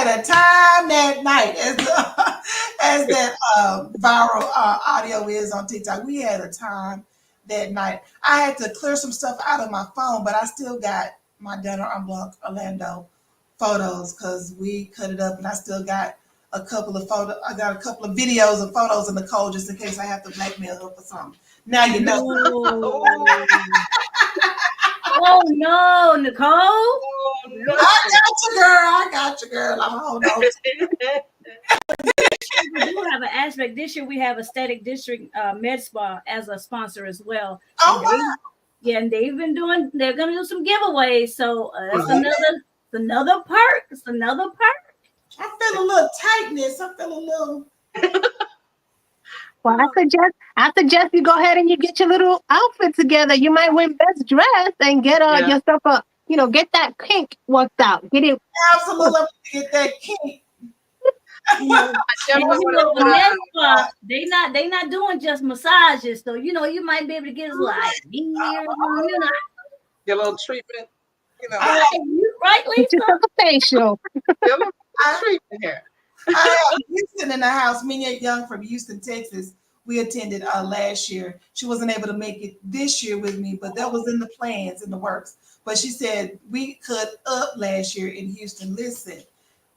S1: a time that night, as that viral audio is on TikTok. We had a time that night. I had to clear some stuff out of my phone, but I still got my dinner on Blanc Orlando photos because we cut it up, and I still got a couple of photos. I got a couple of videos and photos in the code just in case I have to blackmail her for something. Now you know.
S2: Oh no, Nicole.
S3: Oh, no.
S1: I got you, girl. I'm hold on.
S2: We do have an aspect this year. We have Aesthetic District Med Spa as a sponsor as well.
S1: Oh,
S2: And
S1: wow.
S2: and they've been doing. They're gonna do some giveaways. So that's another perk. It's another perk.
S1: I feel a little tightness. I feel a little.
S4: Well, I suggest you go ahead and you get your little outfit together. You might win best dress and get yourself get that kink worked out. Get it.
S1: Absolutely, get that kink.
S2: They not doing just massages, so you might be able to get like
S3: Get a little treatment.
S2: Right, Lisa?
S4: Get yourself a facial.
S3: Get a little treatment here.
S1: I have Houston in the house. Minya Young from Houston, Texas. We attended last year. She wasn't able to make it this year with me, but that was in the plans, in the works. But she said we cut up last year in Houston. Listen,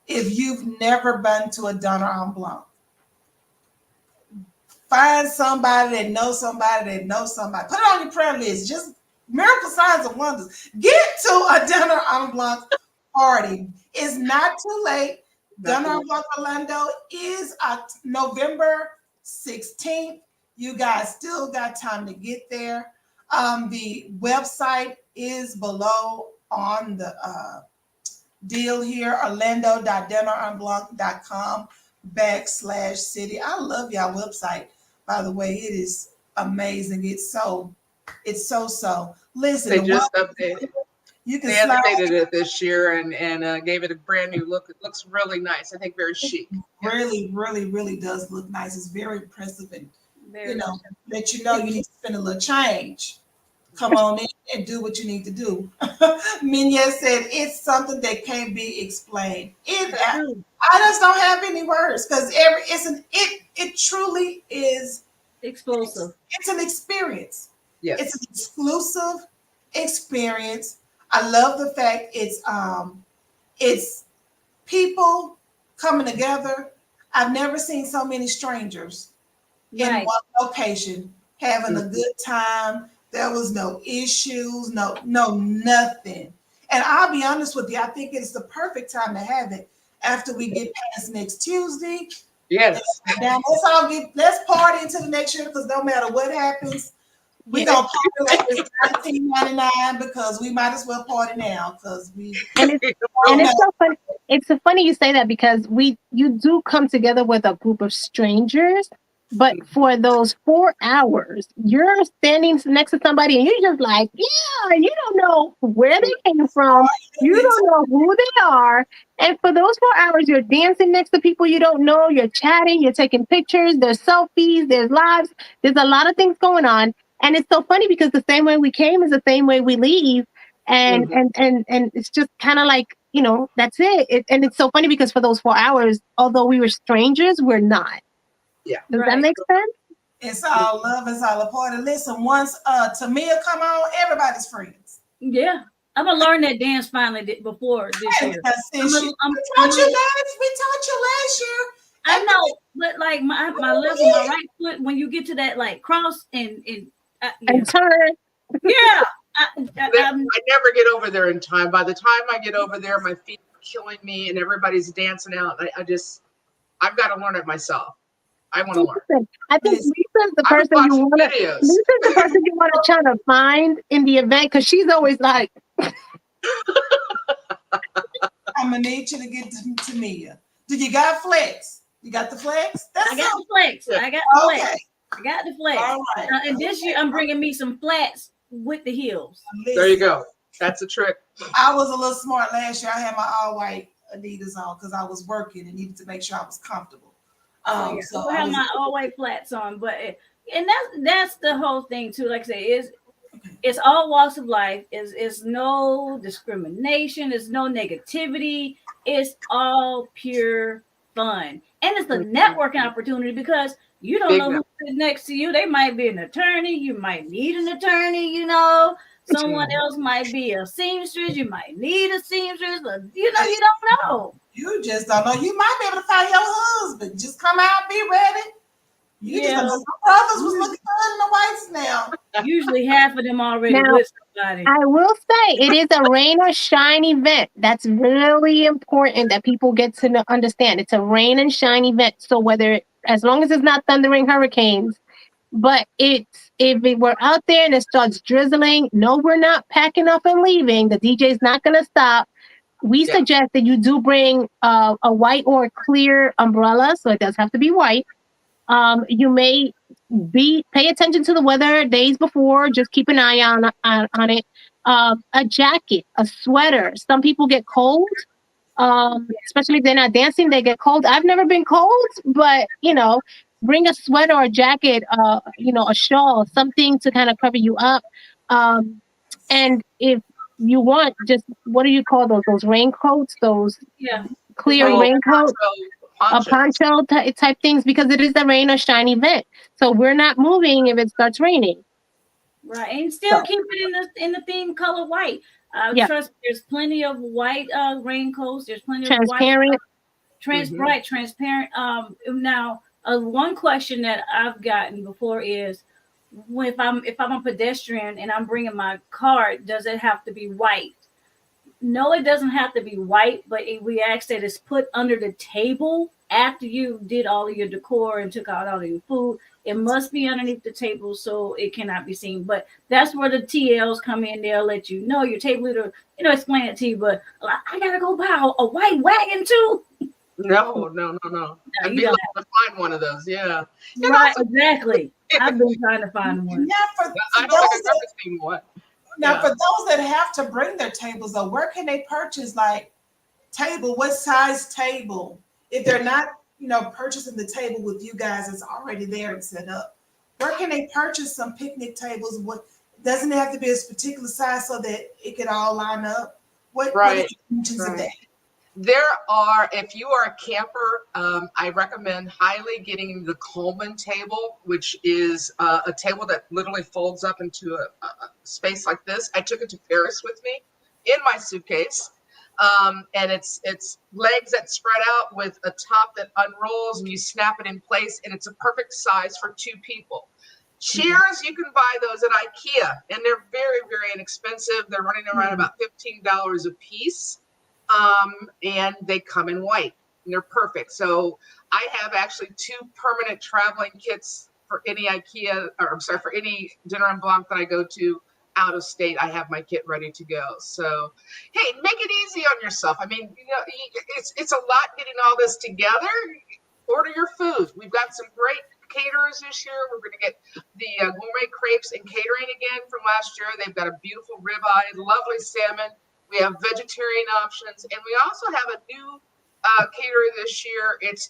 S1: if you've never been to a Donna en Blanc, find somebody that knows somebody that knows somebody. Put it on your prayer list. Just miracle signs and wonders. Get to a Donna en Blanc party. It's not too late. Donna en Blanc Orlando is November 16th. You guys still got time to get there. The website is below on the deal here, orlando.dinnerenblanc.com/city. I love y'all website, by the way. It is amazing. It's so. Listen,
S3: They just updated.
S1: You can
S3: They updated it this year and gave it a brand new look. It looks really nice. I think very chic.
S1: Really, really, really does look nice. It's very impressive, and
S2: Very
S1: let you know you need to spend a little change. Come on in and do what you need to do. Minya said it's something that can't be explained. I just don't have any words because it truly is
S2: explosive.
S1: It's an experience.
S3: Yes.
S1: It's an exclusive experience. I love the fact it's people coming together. I've never seen so many strangers in one location having a good time. There was no issues, no nothing. And I'll be honest with you, I think it's the perfect time to have it after we get past next Tuesday.
S3: Yes.
S1: Now let's party into the next year because no matter what happens, we're gonna party like it's 1999 because we might as well party now because we
S4: and it's so funny. It's so funny you say that because you do come together with a group of strangers, But for those 4 hours, you're standing next to somebody and you're just like, yeah, you don't know where they came from. You don't know who they are. And for those 4 hours, you're dancing next to people you don't know. You're chatting, you're taking pictures, there's selfies, there's lives. There's a lot of things going on. And it's so funny because the same way we came is the same way we leave. And
S3: Mhm.
S4: and it's just kind of like, that's it. And it's so funny because for those 4 hours, although we were strangers, we're not.
S3: Yeah.
S4: Does that
S2: Right.
S4: make sense?
S1: It's all love. It's all a party. Listen, once Tamia come on, everybody's friends.
S2: Yeah. I'm gonna learn that dance finally before this
S1: And
S2: year.
S1: that's it.
S2: I'm
S1: We
S2: a, I'm,
S1: taught you last. We taught you last year.
S2: I
S1: And
S2: know, but like my left and my right foot, when you get to that like cross and yeah,
S4: And turn.
S2: yeah,
S3: I never get over there in time. By the time I get over there, my feet are killing me and everybody's dancing out. I've got to learn it myself. I want to learn.
S4: Listen, I think
S1: listen,
S4: Lisa's the
S3: I was
S4: person you
S3: watching
S4: want to.
S3: videos.
S4: Lisa's the person you want to try to find in the event because she's always like,
S1: I'm gonna need you to get to Tamia. Do you got flex? You got the flex? That's
S2: I got
S1: something.
S2: the flex. I got the
S1: Okay.
S2: flex. I got the flex.
S1: All right.
S2: And this year I'm bringing me some flats with the heels.
S3: There you go. That's a trick.
S1: I was a little smart last year. I had my all white Adidas on because I was working and needed to make sure I was comfortable. So
S2: I have my all white flats on, but and that's the whole thing too. Like I say, it's all walks of life. Is no discrimination. It's no negativity. It's all pure fun, and it's a networking opportunity because you don't know who's sitting next to you. They might be an attorney. You might need an attorney. Someone else might be a seamstress. You might need a seamstress. But, you don't know.
S1: You just don't know. You might be able to find your husband. Just come out, be ready. You just don't know. Some brothers was looking good in the whites now.
S2: Usually half of them already
S4: Now,
S2: with somebody.
S4: I will say it is a rain or shine event. That's really important that people get to understand. It's a rain and shine event. So as long as it's not thundering hurricanes, but if we're out there and it starts drizzling, no, we're not packing up and leaving. The DJ's not going to stop. We suggest that you do bring a white or clear umbrella, so it does have to be white. You may pay attention to the weather days before. Just keep an eye on it. A jacket, a sweater. Some people get cold, especially if they're not dancing. They get cold. I've never been cold, but bring a sweater or a jacket. A shawl, something to kind of cover you up. And if you want, just what do you call those? Those raincoats, those clear raincoats, a poncho type things, because it is a rain or shine event. So we're not moving if it starts raining.
S2: Right, and still keep it in the theme color white. Trust me, there's plenty of white raincoats. There's plenty of white, transparent. Now, one question that I've gotten before is, if I'm a pedestrian and I'm bringing my cart, does it have to be white? No, it doesn't have to be white, but we ask that it's put under the table after you did all of your decor and took out all of your food. It must be underneath the table so it cannot be seen. But that's where the TLs come in. They'll let you know, your table leader, explain it to you. But I gotta go buy a white wagon too.
S3: No. I'd be lucky to find one of those. Yeah.
S2: Right, exactly. I've been trying to find one.
S3: I don't think I've ever seen one.
S1: Now, for those that have to bring their tables, though, where can they purchase table? What size table? If they're not, purchasing the table with you guys, it's already there and set up. Where can they purchase some picnic tables? What doesn't it have to be a particular size so that it could all line up? What are the dimensions of that?
S3: There are, if you are a camper, I recommend highly getting the Coleman table, which is a table that literally folds up into a space like this. I took it to Paris with me in my suitcase. And it's legs that spread out with a top that unrolls and you snap it in place, and it's a perfect size for 2 people. Chairs, you can buy those at IKEA, and they're very, very inexpensive. They're running around about $15 a piece. And they come in white and they're perfect. So I have actually 2 permanent traveling kits for any for any dinner and Blanc that I go to out of state. I have my kit ready to go. So, hey, make it easy on yourself. I mean, it's a lot getting all this together. Order your food. We've got some great caterers caterers this year. We're going to get the gourmet crepes and catering again from last year. They've got a beautiful ribeye, lovely salmon. We have vegetarian options, and we also have a new caterer this year. It's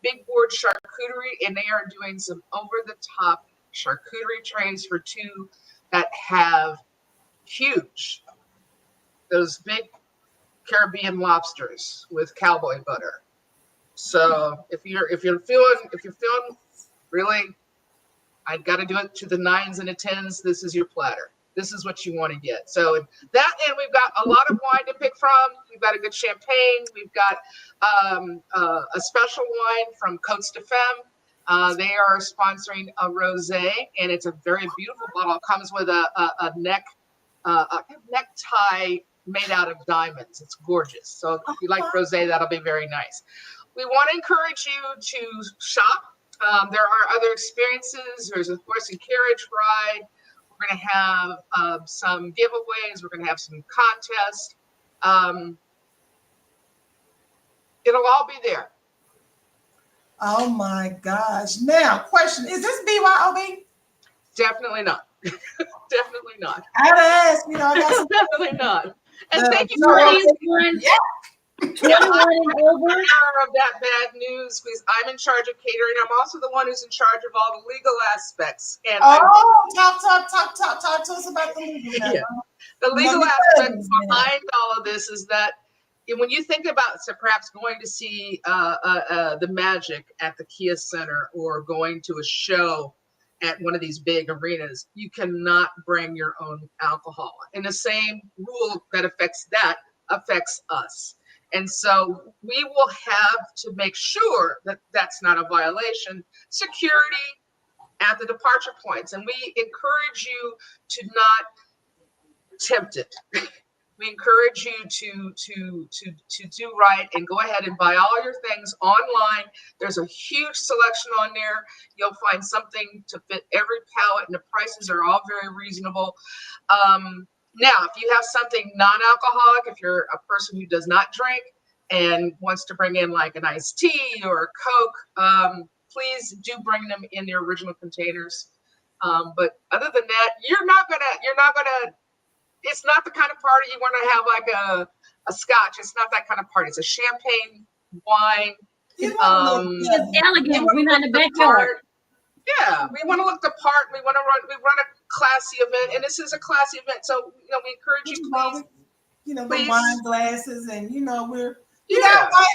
S3: Big Board Charcuterie, and they are doing some over-the-top charcuterie trays for two that have huge, those big Caribbean lobsters with cowboy butter. So if you're feeling really, I got to do it to the 9s and the 10s, this is your platter. This is what you want to get. So that, and we've got a lot of wine to pick from. We've got a good champagne. We've got a special wine from Côtes de Femme. They are sponsoring a rosé, and it's a very beautiful bottle. It comes with a necktie made out of diamonds. It's gorgeous. So if you like rosé, that'll be very nice. We want to encourage you to shop. There are other experiences. There's a horse and carriage ride. We're going to have some giveaways. We're going to have some contests. It'll all be there.
S1: Oh my gosh. Now, question, is this BYOB?
S3: Definitely not. Definitely not.
S1: I had to ask, I got some.
S3: Definitely not. And thank you
S2: for
S3: for
S2: 21 and over.
S3: of that bad news, because I'm in charge of catering. I'm also the one who's in charge of all the legal aspects. And
S1: talk to us about the legal.
S3: Yeah. The legal aspect behind all of this is that when you think about perhaps going to see the Magic at the Kia Center or going to a show at one of these big arenas, you cannot bring your own alcohol. And the same rule that affects us. And so we will have to make sure that that's not a violation. Security at the departure points. And we encourage you to not tempt it. We encourage you to do right and go ahead and buy all your things online. There's a huge selection on there. You'll find something to fit every palate, and the prices are all very reasonable. Now, if you have something non-alcoholic, if you're a person who does not drink and wants to bring in like an iced tea or a Coke, please do bring them in their original containers. But other than that, you're not gonna. It's not the kind of party you want to have like a scotch. It's not that kind of party. It's a champagne wine.
S2: It's elegant. We're not in the backyard.
S3: Yeah, we want to look the part. We run a classy event, and this is a classy event. So we encourage you, please.
S1: The wine glasses, and you got wine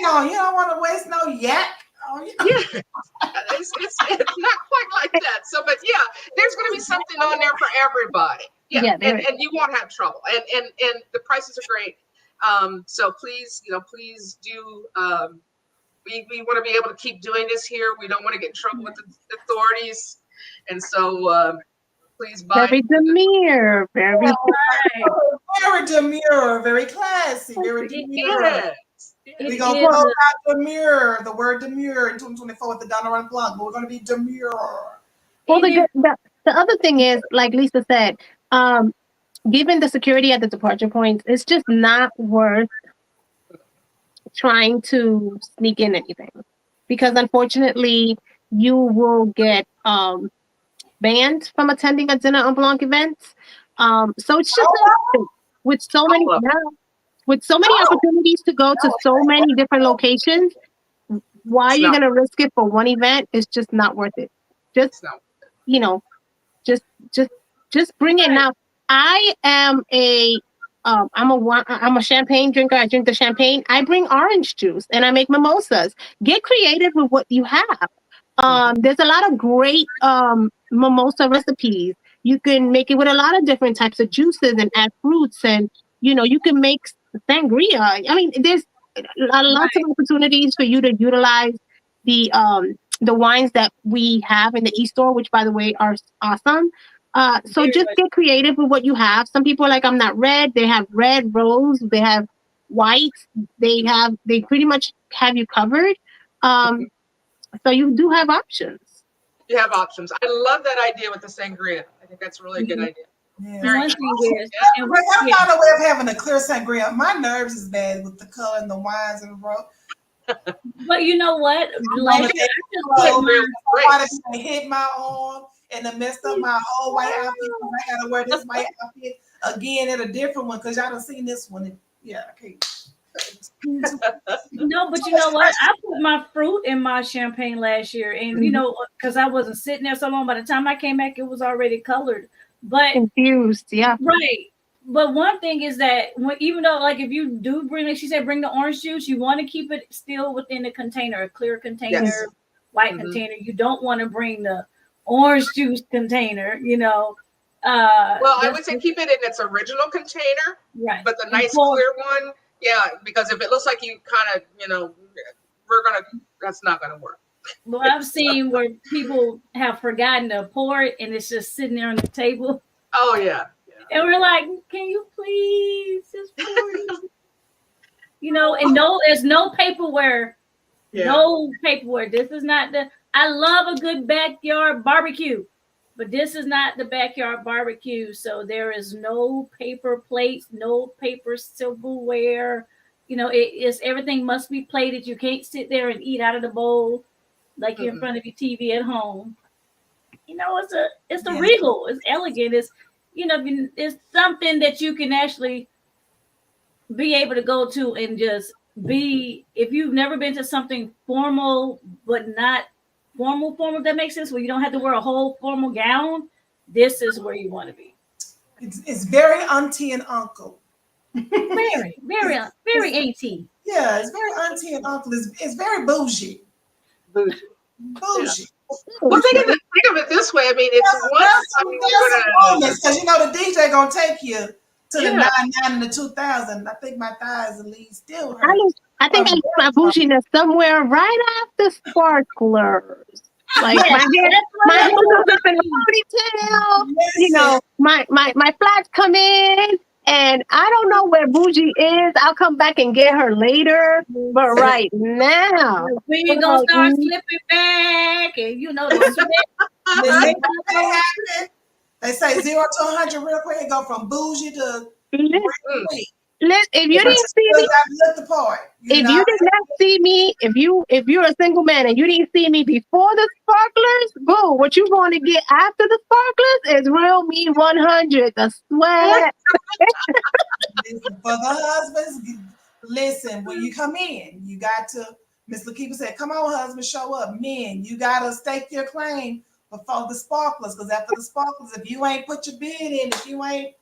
S1: on. You don't want to waste no yak.
S3: Yeah, it's not quite like that. So, but yeah, there's going to be something on there for everybody. Yeah, and you won't have trouble. And the prices are great. So please, please do. We want to be able to keep doing this here. We don't want to get in trouble with the authorities, and so please buy.
S4: Very demure, very
S1: demure, very classy, very demure.
S3: Yes.
S1: We're going to pull out demure, the word demure in 2024 with the Donna Blanc, but we're going to be demure.
S4: Well, the other thing is, like Lisa said, given the security at the departure points, it's just not worth trying to sneak in anything, because unfortunately you will get banned from attending a dinner en blanc event. So it's just with so many opportunities to go to so many different locations, why you're going to risk it for one event is just not worth it. Just bring it. Now, I am I'm a champagne drinker. I drink the champagne. I bring orange juice and I make mimosas. Get creative with what you have. There's a lot of great mimosa recipes. You can make it with a lot of different types of juices and add fruits, and you can make sangria. I mean, there's lots of opportunities for you to utilize the wines that we have in the e-store, which, by the way, are awesome. So just get creative with what you have. Some people are like, I'm not red. They have red, rose. They have white. They pretty much have you covered. So you do have options.
S3: You have options. I love that idea with the sangria. I think that's a really good idea.
S1: Yeah.
S2: Very
S1: I found a way of having a clear sangria. My nerves is bad with the color and the wines and the road.
S2: But you know what?
S1: I'm
S2: Last
S1: gonna
S2: year,
S1: take
S2: I just
S1: clothes.
S2: put mine.
S1: Somebody hit my arm and the messed up my whole white outfit. 'Cause I gotta wear this white outfit again at a different one because y'all done seen this one. And, yeah, I can't.
S2: No, but you know what? I put my fruit in my champagne last year, and you know, because I wasn't sitting there so long. By the time I came back, it was already colored. But
S4: Confused, yeah.
S2: right. But one thing is that even though, like, if you do bring, like she said, bring the orange juice, you want to keep it still within the container, a clear container,
S3: Yes.
S2: white container. You don't want to bring the orange juice container. You know.
S3: Well, I would say keep it in its original container,
S2: right.
S3: but the
S2: And
S3: nice clear one, yeah, because if it looks like you kind of, that's not gonna work.
S2: Well, I've seen where people have forgotten to pour it, and it's just sitting there on the table.
S3: Oh yeah.
S2: And we're like, can you please just pour it? You know, and no, there's no paperware.
S3: Yeah.
S2: No paperware. This is not I love a good backyard barbecue, but this is not the backyard barbecue. So there is no paper plates, no paper silverware. You know, it's everything must be plated. You can't sit there and eat out of the bowl like you're in front of your TV at home. You know, it's a regal, it's elegant, it's something that you can actually be able to go to and just be. If you've never been to something formal but not formal, if that makes sense, where you don't have to wear a whole formal gown, this is where you want to be.
S1: It's very auntie and uncle.
S2: Very, very, very auntie.
S1: Yeah, it's very auntie and uncle. It's very bougie.
S3: Bougie.
S1: Bougie.
S3: Well, think of it this way. I mean, it's
S1: because you know the DJ gonna take you to the 99 and the 2000. I think my thighs at least still hurt.
S4: I think I lose my bouginess somewhere right after sparklers. Like my hair goes up in a ponytail. You know, my flats come in, and I don't know where bougie is. I'll come back and get her later. But right now,
S2: we're gonna start slipping back, and you know
S1: they say 0 to 100 real quick. Go from bougie to
S4: if you didn't see me, if you did not see me, if you're a single man and you didn't see me before the sparklers, boo, what you going to get after the sparklers is real me 100, the sweat.
S1: For the husbands, listen, when you come in, you got to, Miss Lakeepa said, come on, husband, show up. Men, you got to stake your claim before the sparklers, because after the sparklers, if you ain't put your bid in, if you ain't,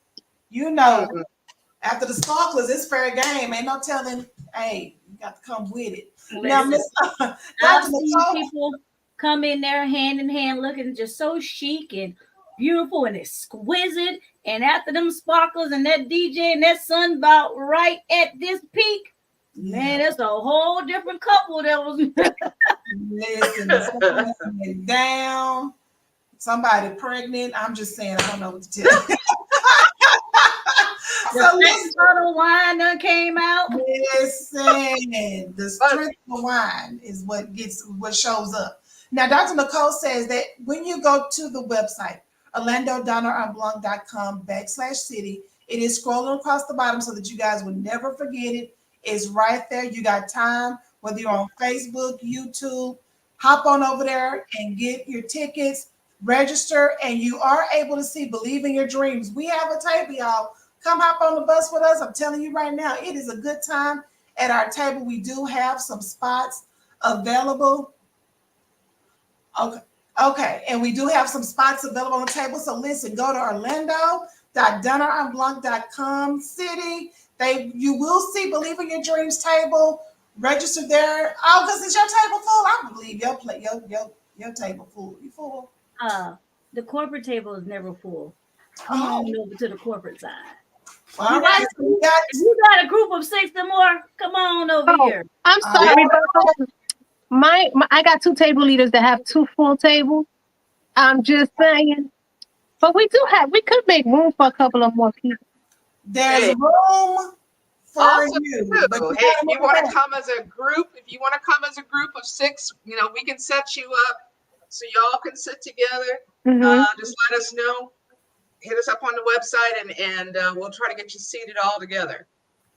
S1: after the sparklers, it's fair game. Ain't no telling, hey, you got to come with it. Now, Miss
S2: I've seen people come in there hand in hand looking just so chic and beautiful and exquisite. And after them sparklers and that DJ and that sun about right at this peak, man, that's a whole different couple that was.
S1: Listen, down, somebody pregnant. I'm just saying, I don't know what to tell you.
S2: The bottle of wine that came out.
S1: Listen, the strength of the wine is what shows up. Now, Dr. Nicole says that when you go to the website, orlandodonneronblanc.com/city, it is scrolling across the bottom so that you guys will never forget it. It's right there. You got time, whether you're on Facebook, YouTube, hop on over there and get your tickets, register, and you are able to see Believe in Your Dreams. We have a table, y'all. Come hop on the bus with us. I'm telling you right now, it is a good time at our table. We do have some spots available. Okay. And we do have some spots available on the table. So listen, go to orlando.donneronblanc.com city. You will see Believe in Your Dreams table. Register there. Oh, because is your table full? I believe your table full. You full?
S2: The corporate table is never full. Come on over to the corporate side.
S1: Well, all right.
S2: You got a group of 6 or more. Come on over here.
S4: I'm sorry, but I got 2 table leaders that have 2 full tables. I'm just saying. But we could make room for a couple of more people.
S1: There's room for you.
S3: But if you want to come as a group, of 6, we can set you up so y'all can sit together. Just let us know. Hit us up on the website and we'll try to get you seated all together.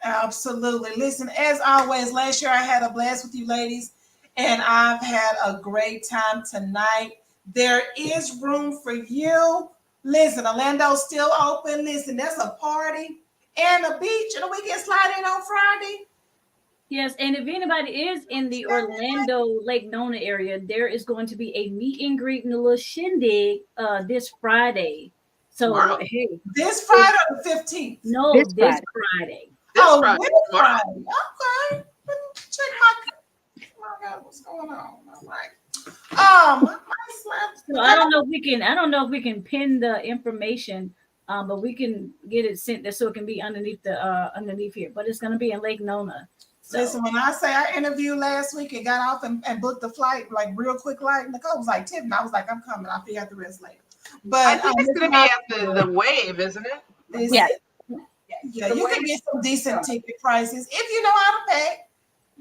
S1: Absolutely. Listen, as always, last year I had a blast with you ladies, and I've had a great time tonight. There is room for you. Listen, Orlando's still open. Listen, that's a party and a beach and a weekend slide in on Friday.
S2: Yes, and if anybody is in the Orlando Lake Nona area, there is going to be a meet and greet and a little shindig this Friday. So
S3: Tomorrow.
S2: hey,
S1: This Friday or the 15th?
S2: no,
S4: This
S2: this
S4: Friday.
S2: Friday.
S3: This
S1: Oh,
S3: Friday.
S1: this Friday. Okay. Check my God, what's going on? All right. My
S2: So I don't know if we can pin the information, but we can get it sent there so it can be underneath the underneath here. But it's gonna be in Lake Nona. So
S1: Listen, when I say I interviewed last week and got off and booked the flight like real quick, like Nicole was like, Tiffany, I was like, I'm coming. I'll figure out the rest later.
S3: I
S1: But
S3: think it's going to be at the Wave, isn't it?
S4: Yes.
S1: Yeah, you can get some decent ticket prices if you know how to pay.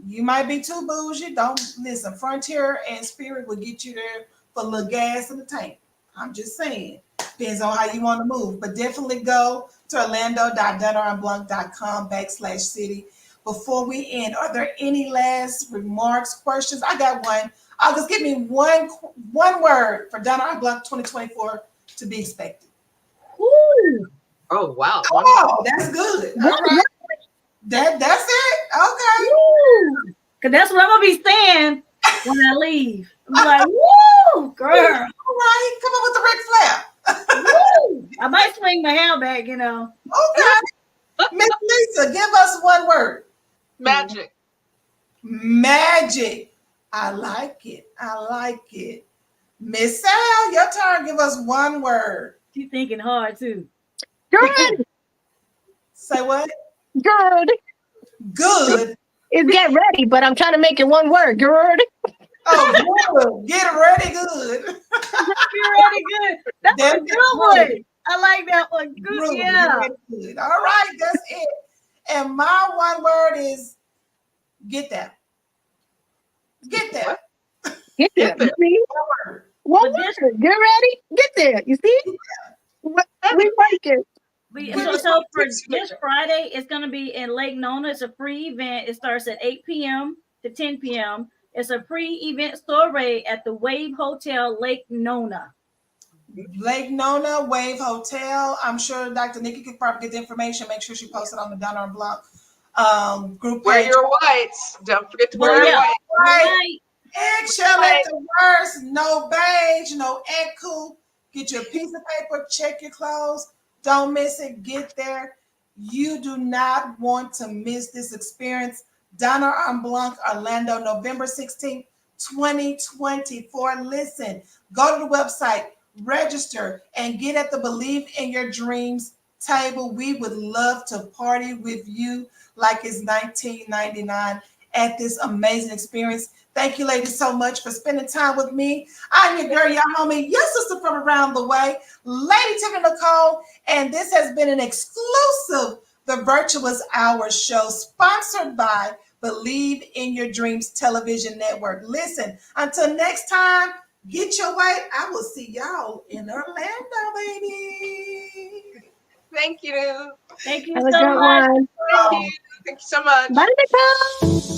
S1: You might be too bougie. Don't listen. Frontier and Spirit will get you there for a little gas in the tank. I'm just saying. Depends on how you want to move. But definitely go to orlando.dunnerandblanc.com/city. Before we end, are there any last remarks, questions? I got one. Just give me one word for Dunner and Blanc 2024 to be expected.
S2: woo,
S3: Oh, wow.
S1: Oh, that's good. All right. That's it. Okay.
S2: woo. Cause that's what I'm gonna be saying when I leave. I'm like, woo, girl.
S1: All right. Come on with the Ric Flair.
S2: Woo. I might swing my hair back, you know.
S1: Okay. Miss Lisa, give us one word.
S3: Magic.
S1: Magic. I like it. I like it. Miss Sal, your turn. Give us one word.
S2: She's thinking hard too.
S4: Good.
S1: Say what?
S4: Good.
S1: Good.
S4: It's get ready, but I'm trying to make it one word. Good.
S1: Oh, good. Get ready, good.
S2: You're really good. That's a good one. I like that one. Good.
S1: Good.
S2: Yeah.
S1: Get ready, good. All right, that's it. And my one word is get that. Get that.
S4: Get there.
S3: Get there.
S4: You see?
S1: One word.
S4: One
S2: But this-
S4: word. Get ready. Get there. You see? We like it.
S2: So for this Friday, it's going to be in Lake Nona. It's a free event. It starts at 8 p.m. to 10 p.m. It's a pre-event soiree at the Wave Hotel, Lake Nona.
S1: Lake Nona, Wave Hotel. I'm sure Dr. Nikki could probably get the information. Make sure she posts it on the Donner and Blanc group
S3: Wear
S1: page.
S3: your whites. Don't forget to wear
S2: Oh,
S3: your
S2: yeah.
S3: whites.
S1: Right. Eggshell at the worst. No beige, no egg coupe. Get you a piece of paper. Check your clothes. Don't miss it. Get there. You do not want to miss this experience. Donner and Blanc, Orlando, November 16th, 2024. Listen, go to the website, register, and get at the Believe in Your Dreams table. We would love to party with you like it's 1999 at this amazing experience. Thank you, ladies, so much for spending time with me. I'm your girl, your homie, your sister from around the way, Lady Tiffany Nicole, and this has been an exclusive The Virtuous Hours show sponsored by Believe in Your Dreams Television Network. Listen, until next time, get your way. I will see y'all in Orlando, baby.
S3: Thank you.
S2: Thank you
S4: Have a
S2: so
S4: good
S2: much.
S4: one.
S3: Thank you. Thank you so much.
S4: Bye, Nicole.